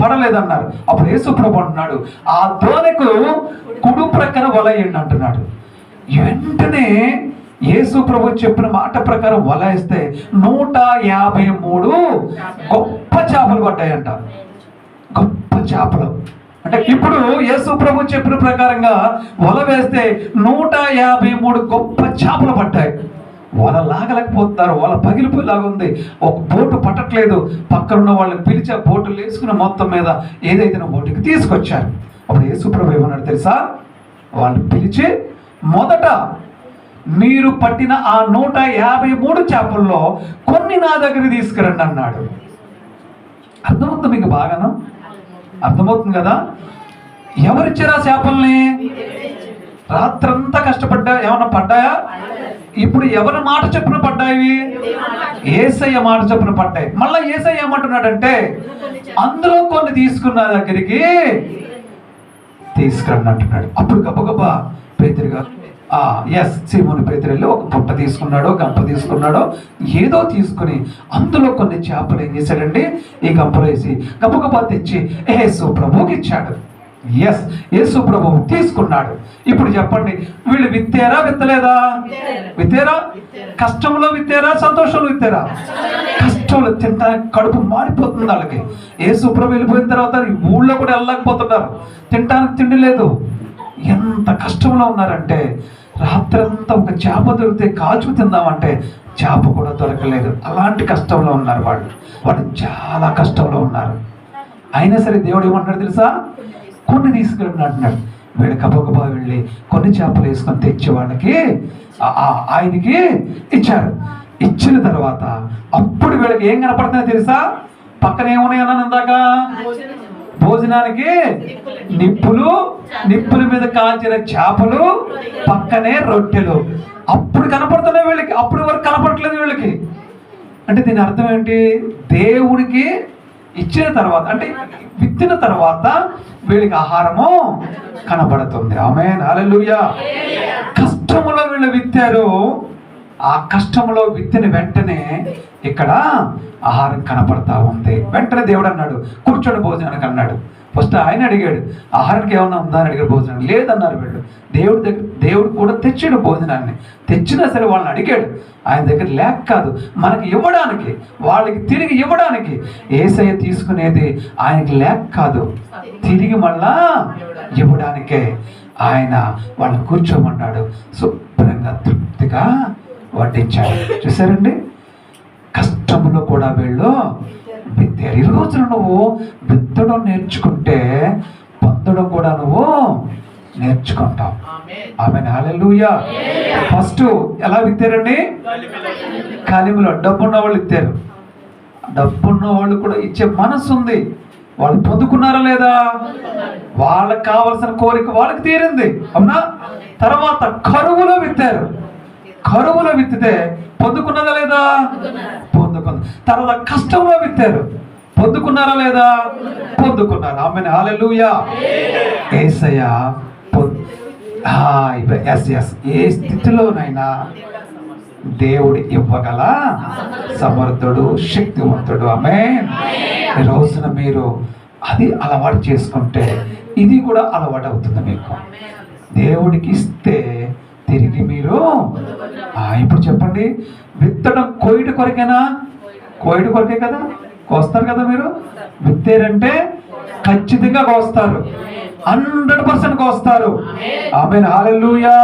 పడలేదన్నారు. అప్పుడు యేసు ప్రభు అంటున్నాడు ఆ దోణికు కుడి ప్రక్కన వలయండి అంటున్నాడు. వెంటనే యేసు ప్రభు చెప్పిన మాట ప్రకారం వల వేస్తే 153 గొప్ప చేపలు పడ్డాయంట. గొప్ప చేపలు అంటే ఇప్పుడు యేసు ప్రభు చెప్పిన ప్రకారంగా వల వేస్తే 153 గొప్ప చేపలు పడ్డాయి. వల లాగలేకపోతున్నారు, వల పగిలిపోయేలాగా ఉంది, ఒక బోటు పట్టట్లేదు. పక్కనున్న వాళ్ళని పిలిచి ఆ బోటులు వేసుకున్న మొత్తం మీద ఏదైతే బోటుకి తీసుకొచ్చారు. అప్పుడు యేసు ప్రభు ఏమన్నాడు తెలుసా? వాళ్ళని పిలిచి మొదట మీరు పట్టిన ఆ 153 చేపల్లో కొన్ని నా దగ్గర తీసుకురండి అన్నాడు. అర్థమవుతుంది మీకు? బాగాను అర్థమవుతుంది కదా? ఎవరిచ్చారా చేపల్ని? రాత్రంతా కష్టపడ్డా ఏమన్నా పడ్డాయా? ఇప్పుడు ఎవరి మాట చొప్పున పడ్డాయి? యేసయ్య మాట చొప్పున పడ్డాయి. మళ్ళీ యేసయ్య ఏమంటున్నాడంటే అందులో కొన్ని తీసుకున్న దగ్గరికి తీసుకురండి అంటున్నాడు. అప్పుడు గబగబా పేతురు గారు సీమోను పేతురు వెళ్ళి ఒక పుట్ట తీసుకున్నాడో గంప తీసుకున్నాడో ఏదో తీసుకుని అందులో కొన్ని చేపలు ఏం చేశాడండి ఈ గంపలో వేసి గబగబా తెచ్చి యేసు ప్రభువుకి ఇచ్చాడు. యేసు ప్రభువు తీసుకున్నాడు. ఇప్పుడు చెప్పండి, వీళ్ళు విత్తారా విత్తలేదా? విత్తారా? కష్టంలో విత్తారా సంతోషంలో విత్తారా? కష్టంలో తింటా కడుపు మాడిపోతుంది వాళ్ళకి. యేసు ప్రభు వెళ్ళిపోయిన తర్వాత ఊళ్ళో కూడా వెళ్ళలేకపోతున్నారు, తినడానికి తిండి లేదు. ఎంత కష్టంలో ఉన్నారంటే రాత్రంతా ఒక చేప దొరికితే కాల్చుకు తిందామంటే చేప కూడా దొరకలేదు. అలాంటి కష్టంలో ఉన్నారు వాళ్ళు చాలా కష్టంలో ఉన్నారు. అయినా సరే దేవుడు ఏమంటాడు తెలుసా? కొన్ని తీసుకెళ్ళి అంటున్నాడు. వీళ్ళు గబగబా వెళ్ళి కొన్ని చేపలు వేసుకొని తెచ్చి వాళ్ళకి ఆయనకి ఇచ్చారు. ఇచ్చిన తర్వాత అప్పుడు వీళ్ళకి ఏం కనపడుతుందో తెలుసా? పక్కన ఏమున్నాయి అన్నాను ఇందాక? భోజనానికి నిప్పుల మీద కాల్చిన చేపలు, పక్కనే రొట్టెలు. అప్పుడు కనపడుతున్నాయి వీళ్ళకి, అప్పుడు వరకు కనపడట్లేదు వీళ్ళకి. అంటే దీని అర్థం ఏంటి? దేవుడికి ఇచ్చిన తర్వాత, అంటే విత్తిన తర్వాత వీళ్ళకి ఆహారము కనబడుతుంది. ఆమేన్, హల్లెలూయా. కష్టములో వీళ్ళు విత్తారు. ఆ కష్టంలో విత్తిన వెంటనే ఇక్కడ ఆహారం కనపడతా ఉంది. వెంటనే దేవుడు అన్నాడు, కూర్చోండి భోజనానికి అన్నాడు. ఫస్ట్ ఆయన అడిగాడు, ఆహారానికి ఏమన్నా ఉందా అని అడిగాడు. భోజనం లేదన్నారు వీళ్ళు. దేవుడు కూడా తెచ్చాడు భోజనాన్ని. తెచ్చినా సరే వాళ్ళని అడిగాడు. ఆయన దగ్గర లేక కాదు, మనకి ఇవ్వడానికి, వాళ్ళకి తిరిగి ఇవ్వడానికి. యేసయ్య తీసుకునేది ఆయనకి లేక కాదు, తిరిగి మళ్ళా ఇవ్వడానికే ఆయన వాళ్ళని కూర్చోమన్నాడు. శుభ్రంగా తృప్తిగా వడ్డించాడు. చూసారండి, కష్టంలో కూడా వీళ్ళు విత్తారు. ఈ రోజున నువ్వు విత్తడం నేర్చుకుంటే పొందడం కూడా నువ్వు నేర్చుకుంటావు. ఆమేన్, హల్లెలూయా. ఫస్ట్ ఎలా విత్తారండి? కలిమిలో. డబ్బున్న వాళ్ళు ఇచ్చారు. డబ్బున్న వాళ్ళు కూడా ఇచ్చే మనసు ఉంది. వాళ్ళు పొందుకున్నారా లేదా? వాళ్ళకి కావలసిన కోరిక వాళ్ళకి తీరింది, అవునా? తర్వాత కరువులో విత్తారు. కరువులో విత్తితే పొందుకున్నదా లేదా? పొందుకుంది. తర్వాత కష్టంలో విత్తారు. పొందుకున్నారా లేదా? పొందుకున్నారు. ఆమేన్, హల్లెలూయా. యేసయ్య ఏ స్థితిలోనైనా దేవుడు ఇవ్వగల సమర్థుడు, శక్తివంతుడు. ఆమేన్. ఈ రోజున మీరు అది అలవాటు చేసుకుంటే ఇది కూడా అలవాటు అవుతుంది మీకు. దేవుడికి ఇస్తే తిరిగి మీరు ఇప్పుడు చెప్పండి, విత్తడం కోయిట కొరకేనా? కోయిట కొరకే కదా, కోస్తారు కదా మీరు. విత్తారంటే ఖచ్చితంగా కోస్తారు, 100% కోస్తారు. ఆమేన్, హల్లెలూయా.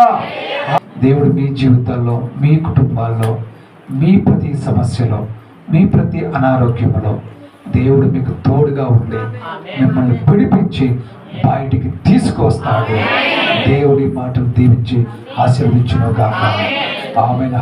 దేవుడు మీ జీవితాల్లో, మీ కుటుంబాల్లో, మీ ప్రతి సమస్యలో, మీ ప్రతి అనారోగ్యంలో దేవుడు మీకు తోడుగా ఉండి మిమ్మల్ని పిడిపించి బయటికి తీసుకొస్తాడు. దేవుడి మాటలు దీవించి ఆశీర్వదించును గాక. ఆమేన్.